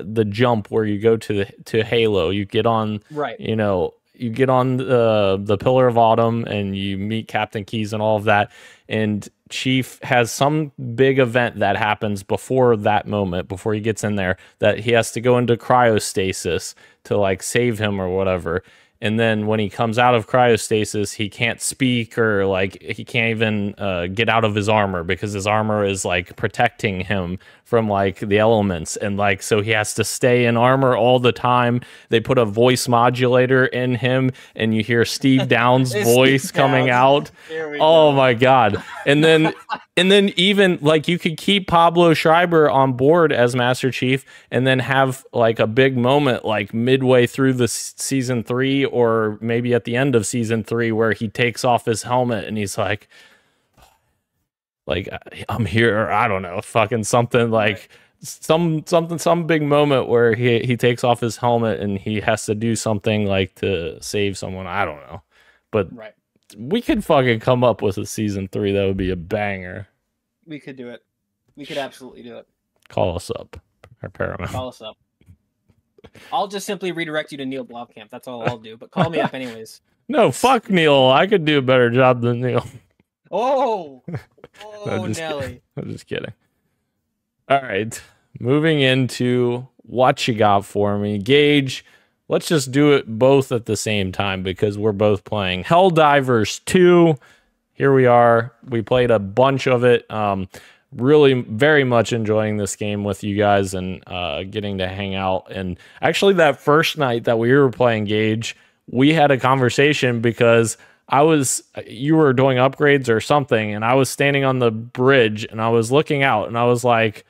the jump where you go to Halo, you get on you get on the Pillar of Autumn, and you meet Captain Keyes and all of that, and Chief has some big event that happens before that moment, before he gets in there, that he has to go into cryostasis to, like, save him or whatever. And then when he comes out of cryostasis, he can't speak, or, like, he can't even get out of his armor, because his armor is, like, protecting him from, like, the elements. And, like, so he has to stay in armor all the time. They put a voice modulator in him, and you hear Steve Downs' voice coming out. Oh my God. And then even, like, you could keep Pablo Schreiber on board as Master Chief, and then have, like, a big moment, like, midway through the season 3, or maybe at the end of season 3, where he takes off his helmet and he's like, I'm here. I don't know, fucking something, like some big moment where he takes off his helmet and he has to do something, like, to save someone. I don't know, but we could fucking come up with a season 3 that would be a banger. We could do it. We could absolutely do it. Call us up, Paramount. Call us up. I'll just simply redirect you to Neil Blomkamp. That's all I'll do. But call me up anyways. No, fuck Neil. I could do a better job than Neil. Oh, No, Nelly. I'm just kidding. All right, moving into what you got for me, Gage. Let's just do it both at the same time, because we're both playing Helldivers 2. Here we are. We played a bunch of it. Really very much enjoying this game with you guys, and getting to hang out. And actually, that first night that we were playing, Gage, we had a conversation, because you were doing upgrades or something, and I was standing on the bridge, and I was looking out, and I was like,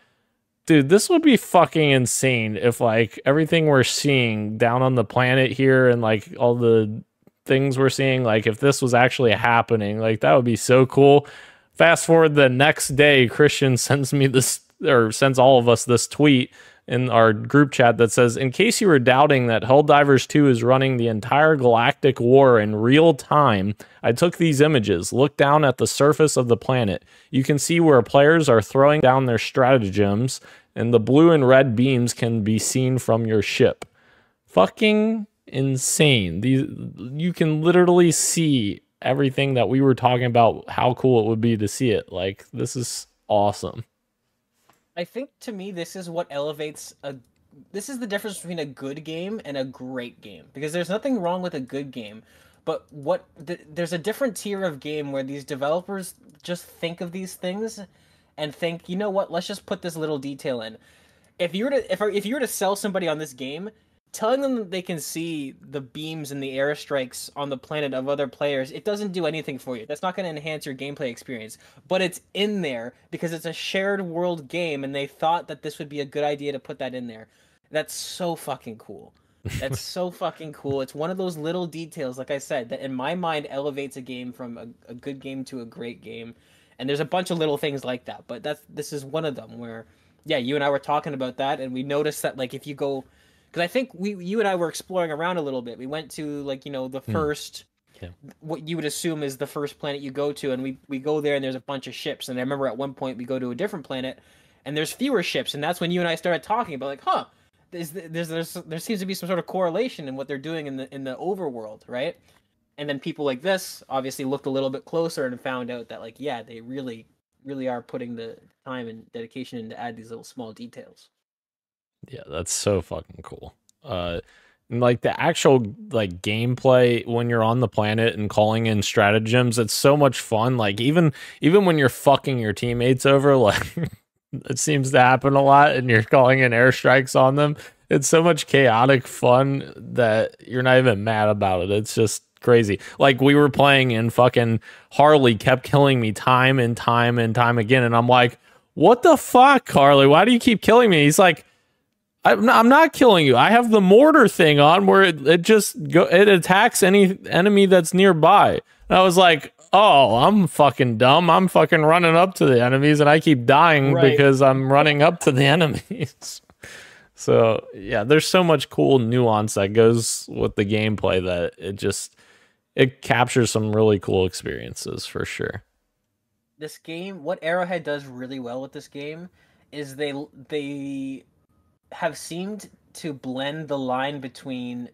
dude, this would be fucking insane if, like, everything we're seeing down on the planet here, and, like, all the things we're seeing, like, if this was actually happening, like, that would be so cool. Fast forward the next day, Christian sends me this, or sends all of us this tweet in our group chat that says, in case you were doubting that Helldivers 2 is running the entire galactic war in real time, I took these images. Look down at the surface of the planet. You can see where players are throwing down their stratagems, and the blue and red beams can be seen from your ship. Fucking insane. You can literally see everything that we were talking about, how cool it would be to see it. Like, this is awesome. I think, to me, this is what elevates this is the difference between a good game and a great game, because there's nothing wrong with a good game, but there's a different tier of game where these developers just think of these things and think, you know what, let's just put this little detail in. If you were to sell somebody on this game, telling them that they can see the beams and the airstrikes on the planet of other players, it doesn't do anything for you. That's not going to enhance your gameplay experience. But it's in there because it's a shared world game, and they thought that this would be a good idea to put that in there. That's so fucking cool. That's so fucking cool. It's one of those little details, like I said, that in my mind elevates a game from a good game to a great game. And there's a bunch of little things like that, but this is one of them where, yeah, you and I were talking about that, and we noticed that, like, if you go... Because I think you and I were exploring around a little bit. We went to, like, you know, the first Yeah. what you would assume is the first planet you go to, and we go there and there's a bunch of ships. And I remember at one point we go to a different planet and there's fewer ships, and that's when you and I started talking about like, huh, there seems to be some sort of correlation in what they're doing in the overworld, right? And then people like this obviously looked a little bit closer and found out that like, yeah, they really are putting the time and dedication in to add these little small details. Yeah, that's so fucking cool. And like the actual like gameplay when you're on the planet and calling in stratagems, it's so much fun. Like even when you're fucking your teammates over, like it seems to happen a lot, and you're calling in airstrikes on them. It's so much chaotic fun that you're not even mad about it. It's just crazy. Like we were playing and fucking Harley kept killing me time and time and time again, and I'm like, what the fuck, Harley? Why do you keep killing me? He's like, I'm not killing you. I have the mortar thing on where it attacks any enemy that's nearby. And I was like, oh, I'm fucking dumb. I'm fucking running up to the enemies and I keep dying because I'm running up to the enemies. So yeah, there's so much cool nuance that goes with the gameplay that it captures some really cool experiences for sure. This game, what Arrowhead does really well with this game is they have seemed to blend the line between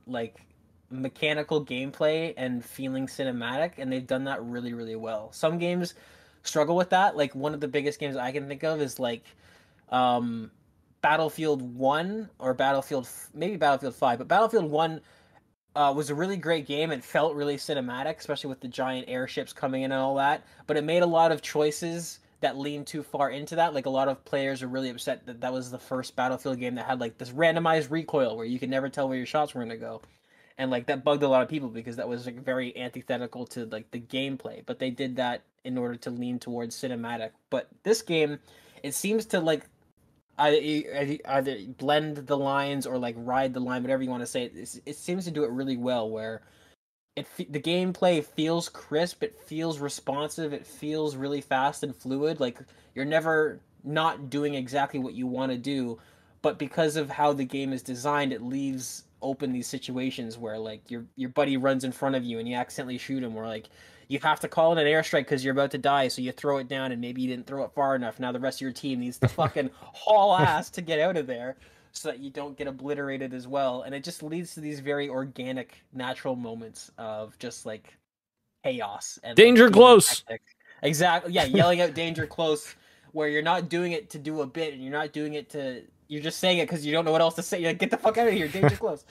like mechanical gameplay and feeling cinematic, and they've done that really, really well. Some games struggle with that. Like one of the biggest games I can think of is like Battlefield 1 or maybe Battlefield 5, but Battlefield 1 was a really great game. It felt really cinematic, especially with the giant airships coming in and all that, but it made a lot of choices that lean too far into that. Like a lot of players are really upset that that was the first Battlefield game that had like this randomized recoil where you could never tell where your shots were going to go. And like that bugged a lot of people because that was like very antithetical to like the gameplay. But they did that in order to lean towards cinematic. But this game, it seems to like either blend the lines or like ride the line, whatever you want to say. It seems to do it really well where the gameplay feels crisp, it feels responsive, it feels really fast and fluid. Like you're never not doing exactly what you want to do, but because of how the game is designed, it leaves open these situations where like your buddy runs in front of you and you accidentally shoot him, or like you have to call in an airstrike because you're about to die, so you throw it down and maybe you didn't throw it far enough. Now the rest of your team needs to fucking haul ass to get out of there, so that you don't get obliterated as well. And it just leads to these very organic, natural moments of just like chaos and danger like, close. hectic. Exactly. Yeah, yelling out danger close, where you're not doing it to do a bit and you're not doing it to, you're just saying it because you don't know what else to say. You're like, get the fuck out of here, danger close.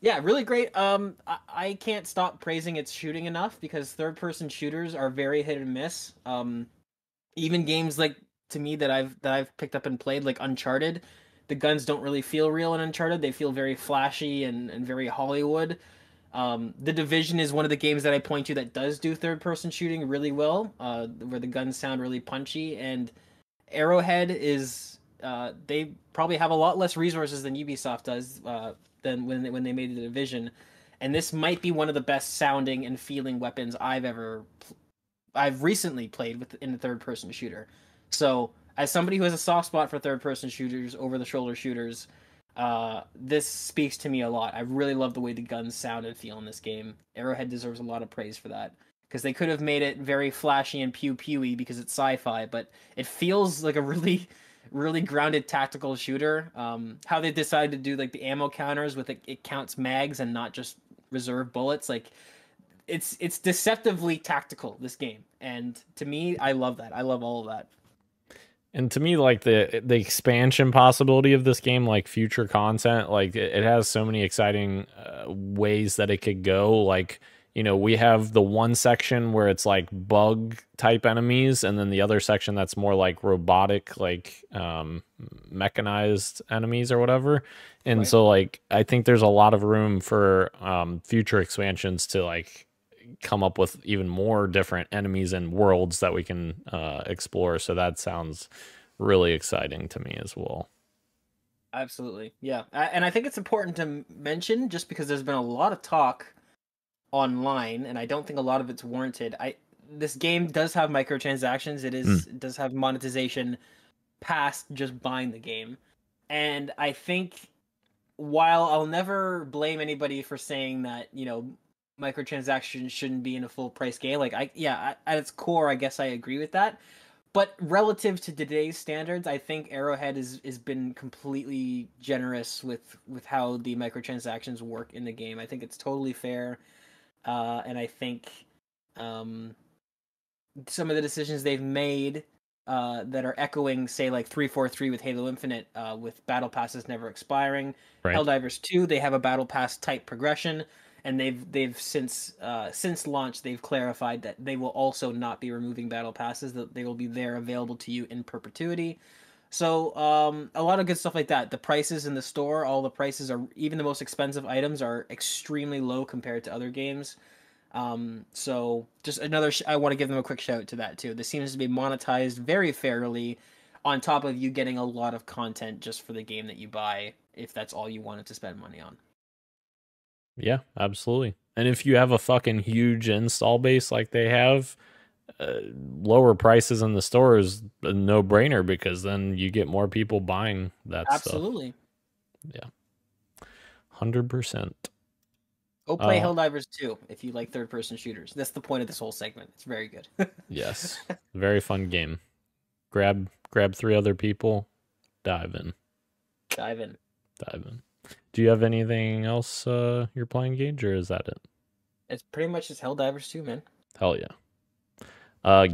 Yeah, really great. I can't stop praising its shooting enough because third-person shooters are very hit and miss. Even games like, to me, that I've picked up and played, like Uncharted, the guns don't really feel real in Uncharted. They feel very flashy and very Hollywood. The Division is one of the games that I point to that does do third-person shooting really well, where the guns sound really punchy. And Arrowhead is they probably have a lot less resources than Ubisoft does than when they made the Division, and this might be one of the best sounding and feeling weapons I've recently played in a third-person shooter. So, as somebody who has a soft spot for third-person shooters, over-the-shoulder shooters, this speaks to me a lot. I really love the way the guns sound and feel in this game. Arrowhead deserves a lot of praise for that, because they could have made it very flashy and pew-pewy because it's sci-fi, but it feels like a really, really grounded tactical shooter. How they decided to do like the ammo counters with it counts mags and not just reserve bullets, like it's deceptively tactical, this game, and to me, I love that. I love all of that. And to me, like the expansion possibility of this game, like future content, like it has so many exciting ways that it could go. Like, you know, we have the one section where it's like bug type enemies, and then the other section that's more like robotic, like mechanized enemies or whatever. And so like I think there's a lot of room for future expansions to like come up with even more different enemies and worlds that we can explore. So that sounds really exciting to me as well. Absolutely. Yeah. And I think it's important to mention, just because there's been a lot of talk online, and I don't think a lot of it's warranted. This game does have microtransactions. It does have monetization past just buying the game. And I think while I'll never blame anybody for saying that, you know, microtransactions shouldn't be in a full price game. Like at its core, I guess I agree with that. But relative to today's standards, I think Arrowhead has been completely generous with how the microtransactions work in the game. I think it's totally fair, and I think some of the decisions they've made that are echoing, say, like 343 with Halo Infinite, with battle passes never expiring. Right. Helldivers 2, they have a battle pass type progression, and they've since launch they've clarified that they will also not be removing battle passes; that they will be there available to you in perpetuity. So a lot of good stuff like that. The prices in the store, all the prices are, even the most expensive items are extremely low compared to other games. So just another, I want to give them a quick shout out to that too. This seems to be monetized very fairly, on top of you getting a lot of content just for the game that you buy, if that's all you wanted to spend money on. Yeah, absolutely. And if you have a fucking huge install base like they have, lower prices in the store is a no-brainer, because then you get more people buying that Absolutely. stuff. Yeah. 100%. Go play Helldivers 2 if you like third-person shooters. That's the point of this whole segment. It's very good. Yes. Very fun game. Grab 3 other people, dive in. Dive in. Do you have anything else you're playing, Gage, or is that it? It's pretty much just Helldivers 2, man. Hell yeah.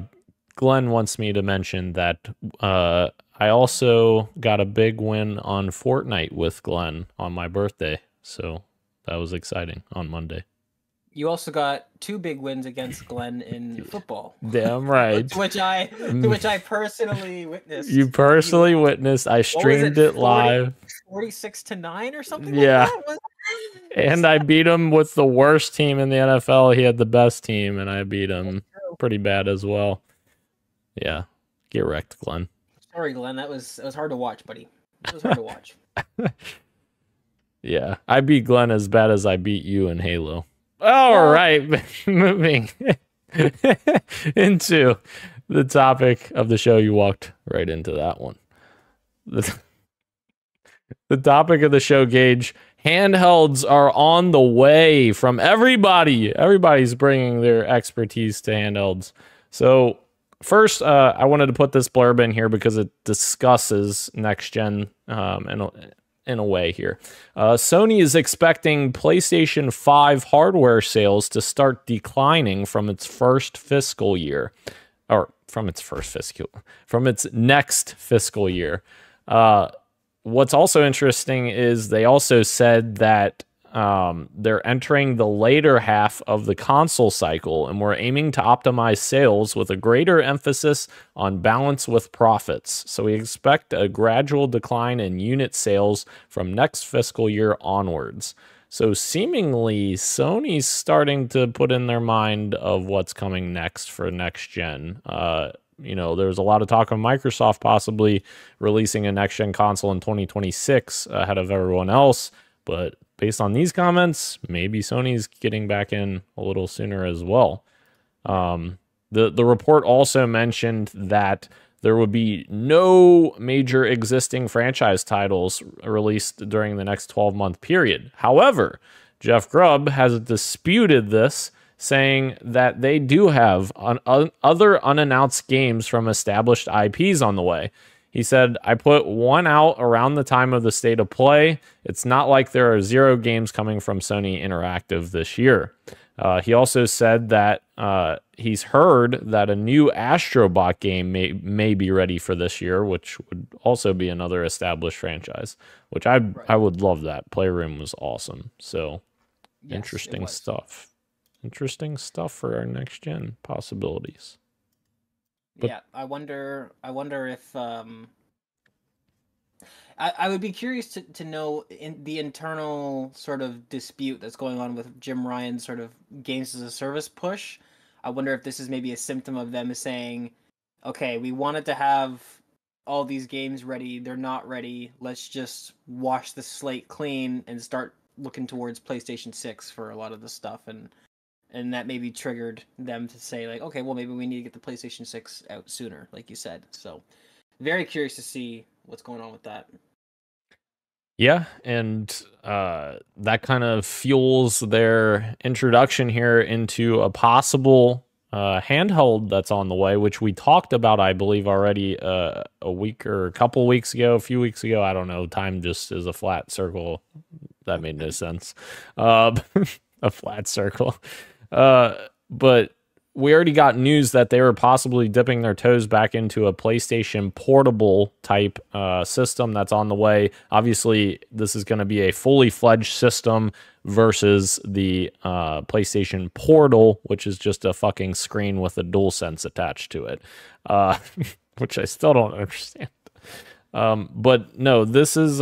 Glenn wants me to mention that I also got a big win on Fortnite with Glenn on my birthday, so that was exciting on Monday. You also got 2 big wins against Glenn in football. Damn right. to which I personally witnessed. You personally witnessed. I streamed it live. 46-9 or something yeah. like that? And I beat him with the worst team in the NFL. He had the best team, and I beat him pretty bad as well. Yeah. Get wrecked, Glenn. Sorry, Glenn. That was hard to watch, buddy. It was hard to watch. Yeah. I beat Glenn as bad as I beat you in Halo. All right. Moving into the topic of the show. You walked right into that one. The topic of the show, Gage. Handhelds are on the way from everybody. Everybody's bringing their expertise to handhelds. So first, I wanted to put this blurb in here because it discusses next gen in a way here. Sony is expecting PlayStation 5 hardware sales to start declining from its next fiscal year. What's also interesting is they also said that they're entering the later half of the console cycle, and we're aiming to optimize sales with a greater emphasis on balance with profits. So we expect a gradual decline in unit sales from next fiscal year onwards. So seemingly Sony's starting to put in their mind of what's coming next for next gen. There's a lot of talk of Microsoft possibly releasing a next-gen console in 2026 ahead of everyone else. But based on these comments, maybe Sony's getting back in a little sooner as well. The report also mentioned that there would be no major existing franchise titles released during the next 12-month period. However, Jeff Grubb has disputed this, saying that they do have other unannounced games from established IPs on the way. He said, I put one out around the time of the State of Play. It's not like there are 0 games coming from Sony Interactive this year. He also said that he's heard that a new Astrobot game may be ready for this year, which would also be another established franchise, which I would love that. Playroom was awesome. So yes, interesting stuff. Interesting stuff for our next gen possibilities. But, yeah, I wonder if I would be curious to know in the internal sort of dispute that's going on with Jim Ryan's sort of games as a service push. I wonder if this is maybe a symptom of them saying, okay, we wanted to have all these games ready, they're not ready. Let's just wash the slate clean and start looking towards PlayStation 6 for a lot of the stuff, and that maybe triggered them to say, like, okay, well, maybe we need to get the PlayStation 6 out sooner, like you said. So very curious to see what's going on with that. Yeah, and that kind of fuels their introduction here into a possible handheld that's on the way, which we talked about, I believe, already a week or a couple weeks ago, a few weeks ago. I don't know. Time just is a flat circle. That made no sense. A flat circle. But we already got news that they were possibly dipping their toes back into a PlayStation portable type system that's on the way. Obviously, this is going to be a fully fledged system versus the PlayStation Portal, which is just a fucking screen with a DualSense attached to it, which I still don't understand. But no, this is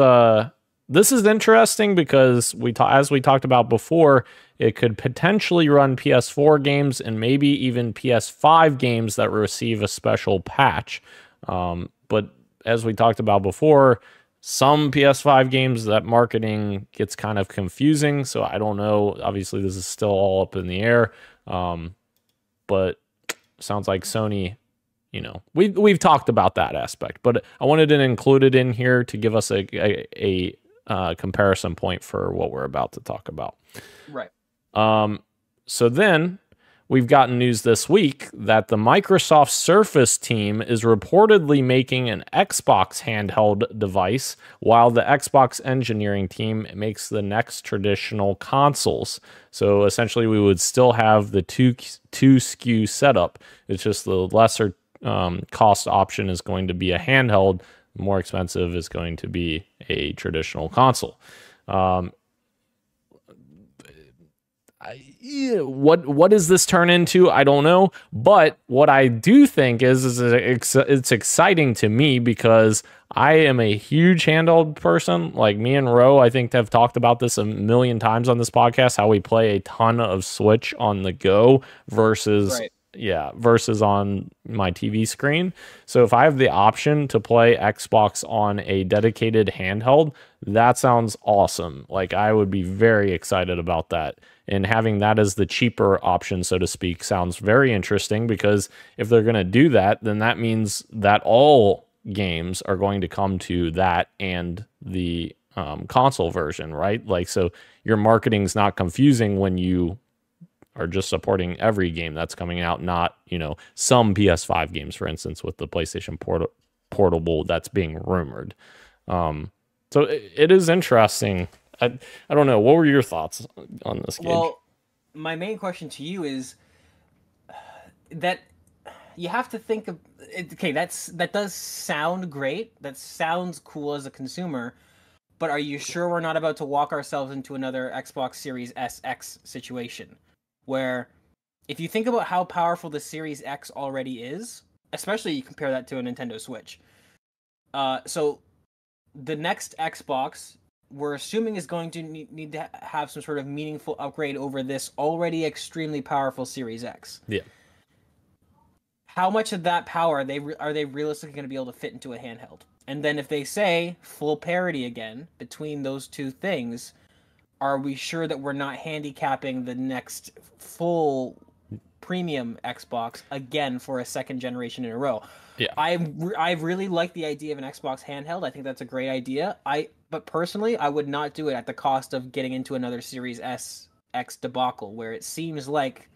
interesting because as we talked about before, it could potentially run PS4 games and maybe even PS5 games that receive a special patch. But as we talked about before, some PS5 games, that marketing gets kind of confusing. So I don't know. Obviously, this is still all up in the air. But sounds like Sony, we've talked about that aspect. But I wanted to include it in here to give us a comparison point for what we're about to talk about. Right. So then we've gotten news this week that the Microsoft Surface team is reportedly making an Xbox handheld device, while the Xbox engineering team makes the next traditional consoles. So essentially, we would still have the two SKU setup. It's just the lesser cost option is going to be a handheld. More expensive is going to be a traditional console. What does this turn into? I don't know. But what I do think is it's exciting to me because I am a huge handheld person. Like me and Ro, I think have talked about this a million times on this podcast, how we play a ton of Switch on the go versus versus on my TV screen. So if I have the option to play Xbox on a dedicated handheld, that sounds awesome. Like I would be very excited about that. And having that as the cheaper option, so to speak, sounds very interesting because if they're going to do that, then that means that all games are going to come to that and the console version, right? Like, so your marketing's not confusing when you are just supporting every game that's coming out, not, some PS5 games, for instance, with the PlayStation Portable that's being rumored. So it is interesting. I don't know. What were your thoughts on this game? Well, my main question to you is that you have to think of okay, that does sound great. That sounds cool as a consumer, but are you sure we're not about to walk ourselves into another Xbox Series SX situation where if you think about how powerful the Series X already is, especially you compare that to a Nintendo Switch. So the next Xbox we're assuming is going to need to have some sort of meaningful upgrade over this already extremely powerful Series X. Yeah. How much of that power are they realistically going to be able to fit into a handheld? And then if they say full parity again between those two things, are we sure that we're not handicapping the next full premium Xbox again for a second generation in a row? Yeah. I really like the idea of an Xbox handheld. I think that's a great idea. But personally, I would not do it at the cost of getting into another Series S X debacle where it seems like,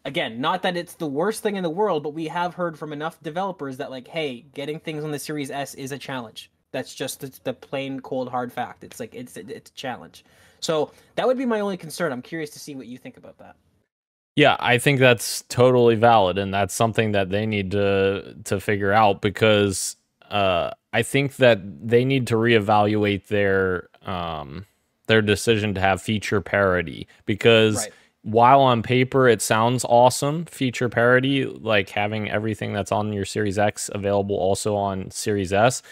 again, not that it's the worst thing in the world, but we have heard from enough developers that like, hey, getting things on the Series S is a challenge. That's just the plain cold hard fact. It's like it's a challenge. So that would be my only concern. I'm curious to see what you think about that. Yeah, I think that's totally valid, and that's something that they need to figure out because I think that they need to reevaluate their decision to have feature parity because while on paper it sounds awesome, feature parity, like having everything that's on your Series X available also on Series S,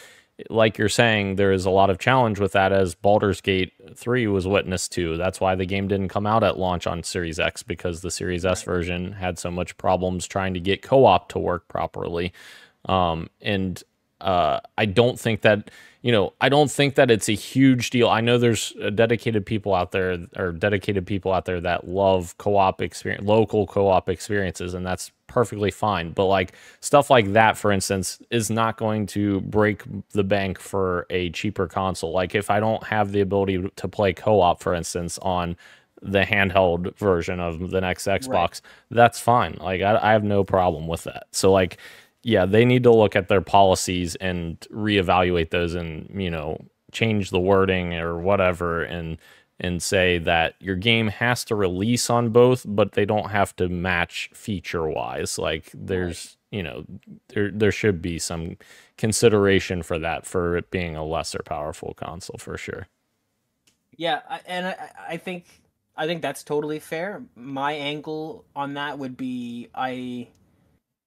like you're saying, there is a lot of challenge with that, as Baldur's Gate 3 was witness to. That's why the game didn't come out at launch on Series X, because the Series S version had so much problems trying to get co-op to work properly. I don't think that you know, I don't think that it's a huge deal. I know there's dedicated people out there that love co-op experience, local co-op experiences, and that's perfectly fine. But like stuff like that, for instance, is not going to break the bank for a cheaper console. Like if I don't have the ability to play co-op, for instance, on the handheld version of the next Xbox, that's fine. Like I have no problem with that. So like, yeah, they need to look at their policies and reevaluate those, and you know, change the wording or whatever, and say that your game has to release on both, but they don't have to match feature wise. Like there's you know, there should be some consideration for that, for it being a lesser powerful console for sure. Yeah, I think that's totally fair. My angle on that would be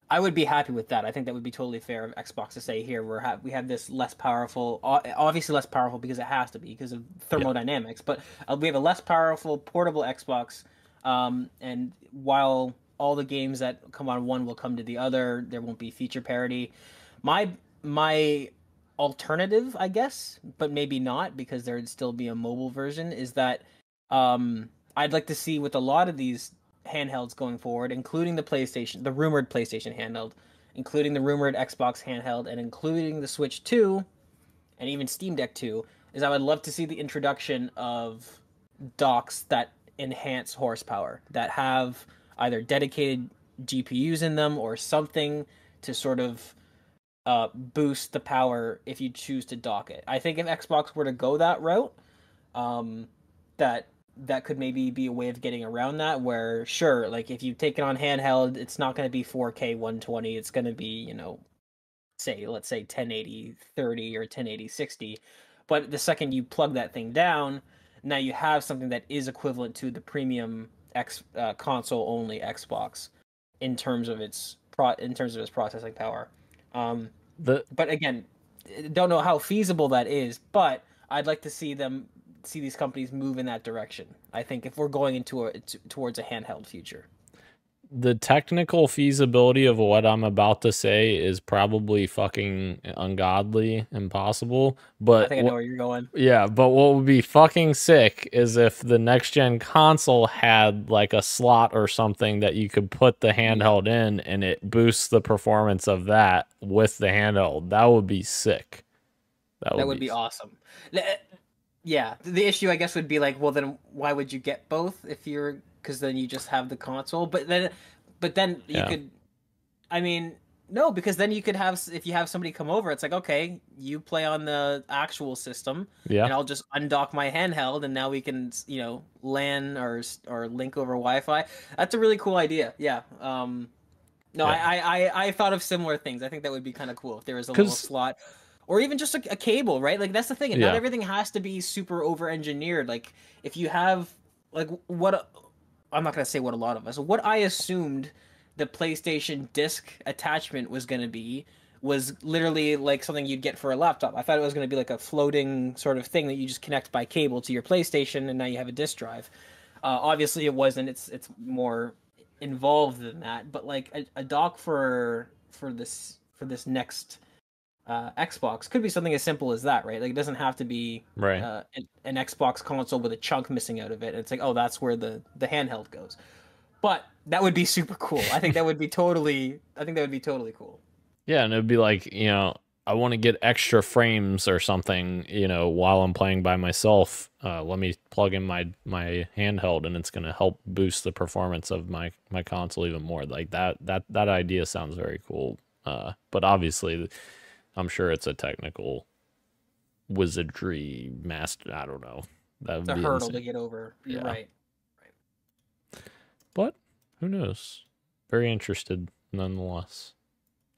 I would be happy with that. I think that would be totally fair of Xbox to say, here we have this less powerful, obviously less powerful because it has to be because of thermodynamics, but we have a less powerful portable Xbox, and while all the games that come on one will come to the other, there won't be feature parity. My alternative, I guess, but maybe not, because there'd still be a mobile version, is that I'd like to see with a lot of these handhelds going forward, including the rumored PlayStation handheld, including the rumored Xbox handheld, and including the Switch 2, and even Steam Deck 2, is I would love to see the introduction of docks that enhance horsepower, that have either dedicated GPUs in them or something to sort of boost the power if you choose to dock it. I think if Xbox were to go that route, that could maybe be a way of getting around that, where sure, like if you take it on handheld, it's not going to be 4K 120, it's going to be, you know, let's say 1080 30 or 1080 60. But the second you plug that thing down, now you have something that is equivalent to the premium console only Xbox in terms of its processing power. But again, don't know how feasible that is, but I'd like to see these companies move in that direction. I think if we're going towards a handheld future. The technical feasibility of what I'm about to say is probably fucking ungodly impossible, but I think I know where you're going. Yeah, but what would be fucking sick is if the next gen console had like a slot or something that you could put the handheld in, and it boosts the performance of that with the handheld. That would be sick. That would be awesome. Yeah, the issue I guess would be like, well, then why would you get both because then you just have the console, but then you could, I mean, no, because then you could have, if you have somebody come over, it's like, okay, you play on the actual system, and I'll just undock my handheld, and now we can, you know, LAN or link over Wi-Fi. That's a really cool idea. Yeah. I thought of similar things. I think that would be kind of cool if there was a little slot. Or even just a cable, right? Like, that's the thing. And not everything has to be super over-engineered. Like, if you have, like, I'm not going to say what a lot of us, what I assumed the PlayStation disc attachment was going to be was literally like something you'd get for a laptop. I thought it was going to be like a floating sort of thing that you just connect by cable to your PlayStation, and now you have a disc drive. Obviously, it wasn't. It's more involved than that. But, like, a dock for this next Xbox could be something as simple as that, right? Like, it doesn't have to be an Xbox console with a chunk missing out of it. It's like, oh, that's where the handheld goes. But that would be super cool. I think that would be totally cool. Yeah, and it'd be like, you know, I want to get extra frames or something, you know, while I'm playing by myself. Let me plug in my handheld, and it's going to help boost the performance of my console even more. Like that idea sounds very cool. But obviously, I'm sure it's a technical wizardry master. I don't know. That would be a hurdle insane to get over. You're right. But who knows? Very interested nonetheless.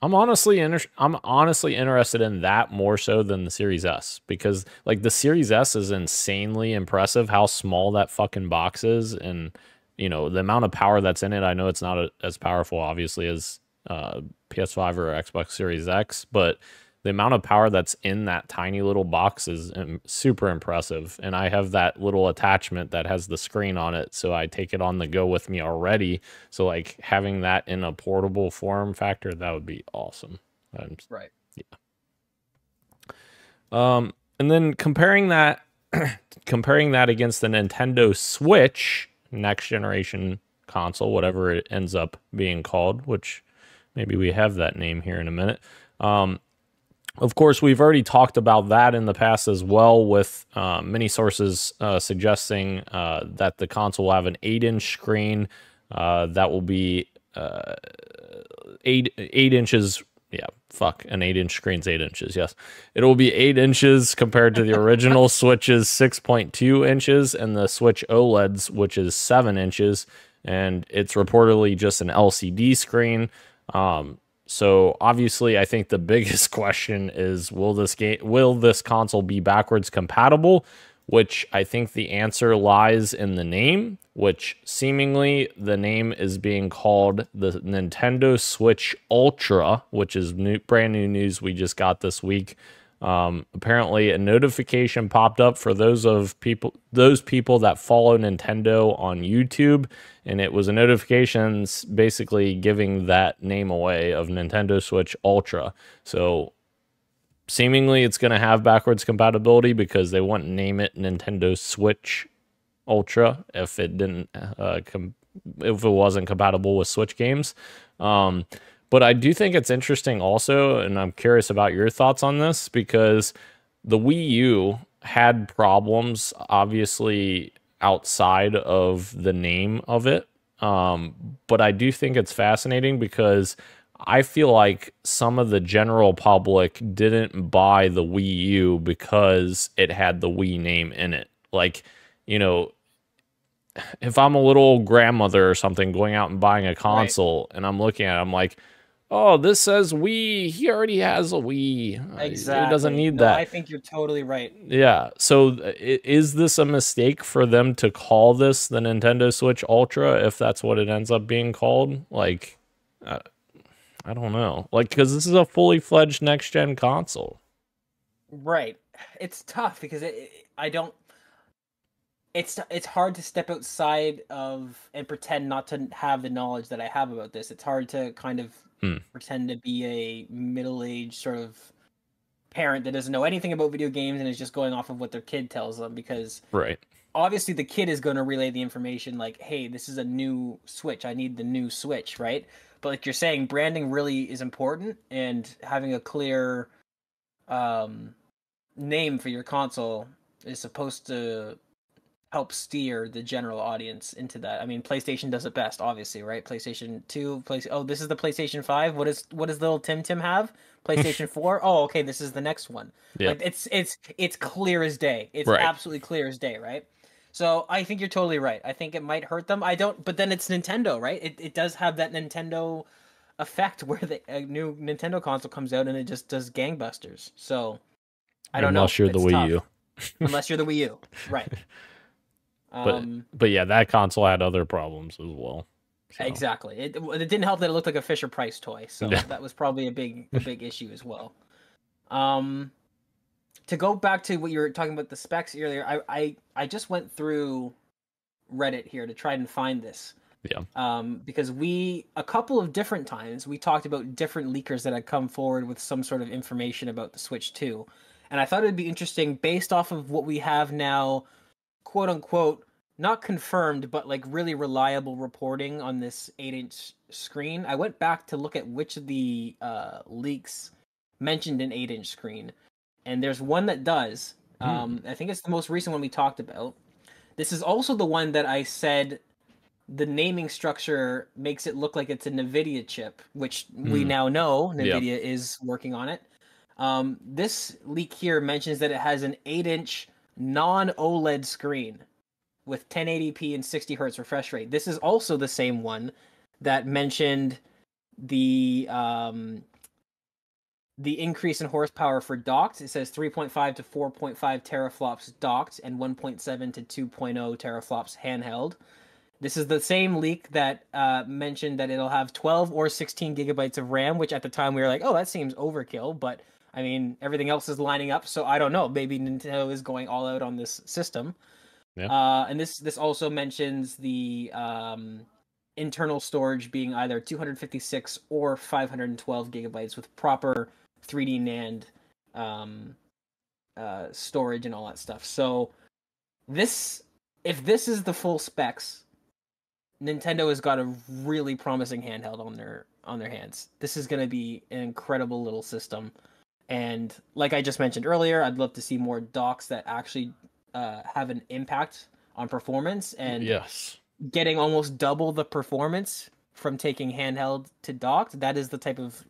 I'm honestly interested in that more so than the Series S, because like the Series S is insanely impressive how small that fucking box is, and you know the amount of power that's in it. I know it's not as powerful obviously as PS5 or Xbox Series X, but the amount of power that's in that tiny little box is super impressive. And I have that little attachment that has the screen on it, so I take it on the go with me already. So like having that in a portable form factor, that would be awesome. Right. Yeah. And then comparing that against the Nintendo Switch next generation console, whatever it ends up being called, which maybe we have that name here in a minute. Of course, we've already talked about that in the past as well, with many sources suggesting that the console will have an 8-inch screen that will be 8 inches. Yeah, fuck, an 8-inch screen's 8 inches. Yes, it will be 8 inches compared to the original Switch's 6.2 inches and the Switch OLED's, which is 7 inches, and it's reportedly just an LCD screen. So obviously, I think the biggest question is, will this console be backwards compatible? Which I think the answer lies in the name, which seemingly the name is being called the Nintendo Switch Ultra, which is brand new news we just got this week. Apparently, a notification popped up for those people that follow Nintendo on YouTube, and it was a notification basically giving that name away of Nintendo Switch Ultra. So seemingly it's going to have backwards compatibility, because they wouldn't name it Nintendo Switch Ultra if it didn't if it wasn't compatible with Switch games. But I do think it's interesting also, and I'm curious about your thoughts on this, because the Wii U had problems, obviously, outside of the name of it. But I do think it's fascinating, because I feel like some of the general public didn't buy the Wii U because it had the Wii name in it. Like, you know, if I'm a little grandmother or something going out and buying a console, right, and I'm looking at it, I'm like, oh, this says Wii. He already has a Wii. Exactly. He doesn't need that. I think you're totally right. Yeah. So is this a mistake for them to call this the Nintendo Switch Ultra, if that's what it ends up being called? Like, I don't know. Like, because this is a fully fledged next gen console. Right. It's tough because it's hard to step outside of and pretend not to have the knowledge that I have about this. It's hard to kind of pretend to be a middle-aged sort of parent that doesn't know anything about video games and is just going off of what their kid tells them, because right, obviously the kid is going to relay the information like, hey, this is a new Switch, I need the new Switch, right? But like you're saying, branding really is important, and having a clear name for your console is supposed to help steer the general audience into that. I mean, PlayStation does it best, obviously, right? PlayStation 2, oh, this is the PlayStation 5. What does little Tim have? PlayStation 4. Oh, okay, this is the next one. Yeah. Like it's clear as day. It's right, absolutely clear as day, right? So I think you're totally right. I think it might hurt them. But then it's Nintendo, right? It does have that Nintendo effect where a new Nintendo console comes out and it just does gangbusters. So I don't know. Unless you're the Wii U. Unless you're the Wii U, right? But yeah, that console had other problems as well. So. Exactly. It didn't help that it looked like a Fisher Price toy, so that was probably a big issue as well. To go back to what you were talking about the specs earlier, I just went through Reddit here to try and find this. Yeah. Because a couple of different times we talked about different leakers that had come forward with some sort of information about the Switch 2, and I thought it would be interesting based off of what we have now, quote unquote, not confirmed, but like really reliable reporting on this 8-inch screen. I went back to look at which of the leaks mentioned an 8-inch screen, and there's one that does. I think it's the most recent one we talked about. This is also the one that I said the naming structure makes it look like it's a NVIDIA chip, which we now know NVIDIA is working on it. This leak here mentions that it has an 8-inch non-OLED screen with 1080p and 60 hertz refresh rate. This is also the same one that mentioned the increase in horsepower for docked. It says 3.5 to 4.5 teraflops docked and 1.7 to 2.0 teraflops handheld. This is the same leak that mentioned that it'll have 12 or 16 gigabytes of RAM, which at the time we were like, oh, that seems overkill, but I mean, everything else is lining up, so I don't know. Maybe Nintendo is going all out on this system. Yeah. And this also mentions the internal storage being either 256 or 512 gigabytes with proper 3D NAND storage and all that stuff. So if this is the full specs, Nintendo has got a really promising handheld on their hands. This is going to be an incredible little system. And like I just mentioned earlier, I'd love to see more docks that actually have an impact on performance, and yes, getting almost double the performance from taking handheld to docked. That is the type of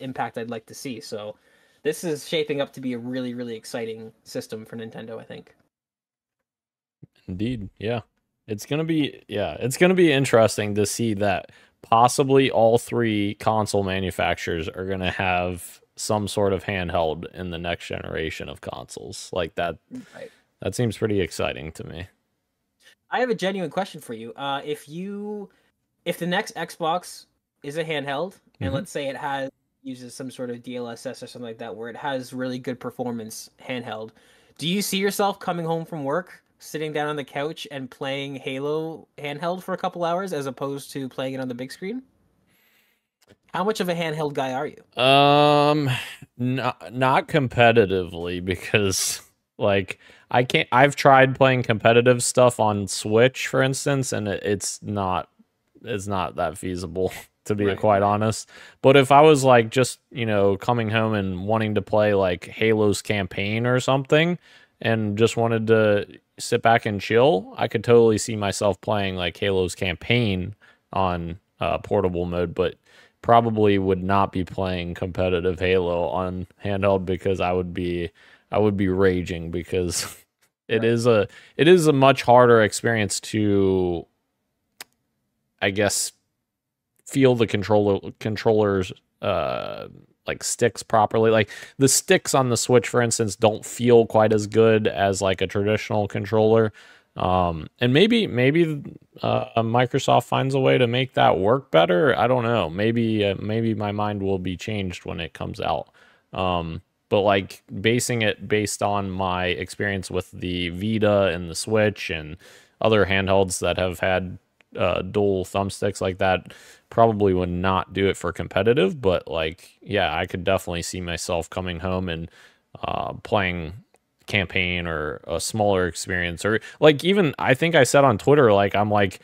impact I'd like to see. So this is shaping up to be a really, really exciting system for Nintendo, I think. Indeed, yeah. It's gonna be interesting to see that possibly all three console manufacturers are gonna have some sort of handheld in the next generation of consoles. Like that, Right. That seems pretty exciting to me. I have a genuine question for you. If the next Xbox is a handheld, and let's say it uses some sort of DLSS or something like that, where it has really good performance handheld, do you see yourself coming home from work, sitting down on the couch and playing Halo handheld for a couple hours as opposed to playing it on the big screen? How much of a handheld guy are you? Not competitively, because like I've tried playing competitive stuff on Switch, for instance, and it's not that feasible, to be quite honest. But if I was like just, coming home and wanting to play like Halo's campaign or something and just wanted to sit back and chill, I could totally see myself playing like Halo's campaign on portable mode, but probably would not be playing competitive Halo on handheld, because I would be raging, because it is a much harder experience to, I guess, feel the controllers like sticks properly. Like the sticks on the Switch, for instance, don't feel quite as good as like a traditional controller. And maybe Microsoft finds a way to make that work better. I don't know. Maybe my mind will be changed when it comes out. But like based on my experience with the Vita and the Switch and other handhelds that have had dual thumbsticks like that, probably would not do it for competitive. But like, yeah, I could definitely see myself coming home and playing campaign or a smaller experience, or like, even I think I said on Twitter, like, I'm like,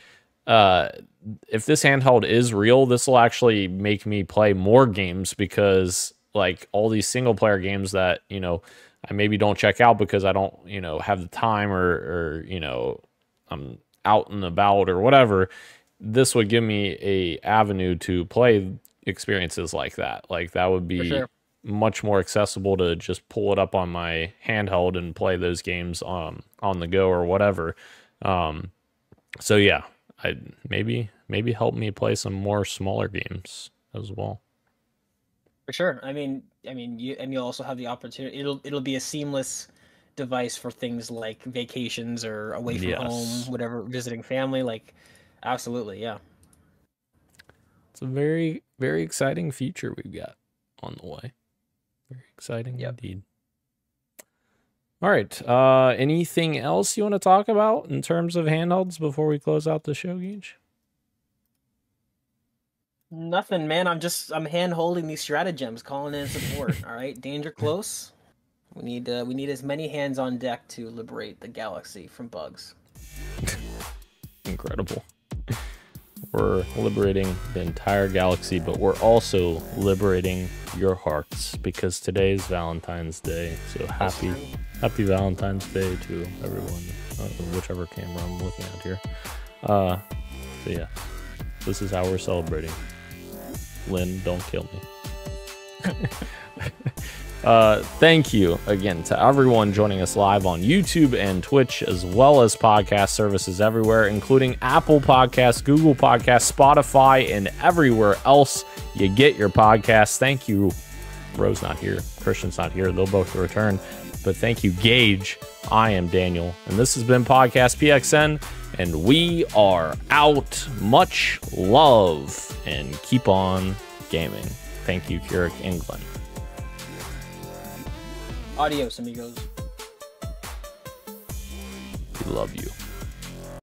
if this handheld is real, this will actually make me play more games, because like all these single player games that, I maybe don't check out because I don't, have the time or I'm out and about or whatever, this would give me a avenue to play experiences like that. Like that would be much more accessible to just pull it up on my handheld and play those games on the go or whatever. So yeah, maybe help me play some more smaller games as well. For sure. I mean, you'll also have the opportunity. It'll be a seamless device for things like vacations or away from home, whatever, visiting family. Like, absolutely, yeah. It's a very, very exciting future we've got on the way. Very exciting indeed. All right. Anything else you want to talk about in terms of handhelds before we close out the show, Gage? Nothing, man. I'm hand holding these stratagems, calling in support. All right, danger close. We need as many hands on deck to liberate the galaxy from bugs. Incredible. We're liberating the entire galaxy, but we're also liberating your hearts, because today is Valentine's Day. So happy Valentine's Day to everyone, whichever camera I'm looking at here. So yeah, this is how we're celebrating. Lynn, don't kill me. Thank you again to everyone joining us live on YouTube and Twitch, as well as podcast services everywhere, including Apple Podcasts, Google Podcasts, Spotify, and everywhere else you get your podcasts. Thank you. Ro's not here. Christian's not here. They'll both return. But thank you, Gage. I am Daniel, and this has been Podcast PXN, and we are out. Much love, and keep on gaming. Thank you, Keurig England. Adios, amigos. We love you.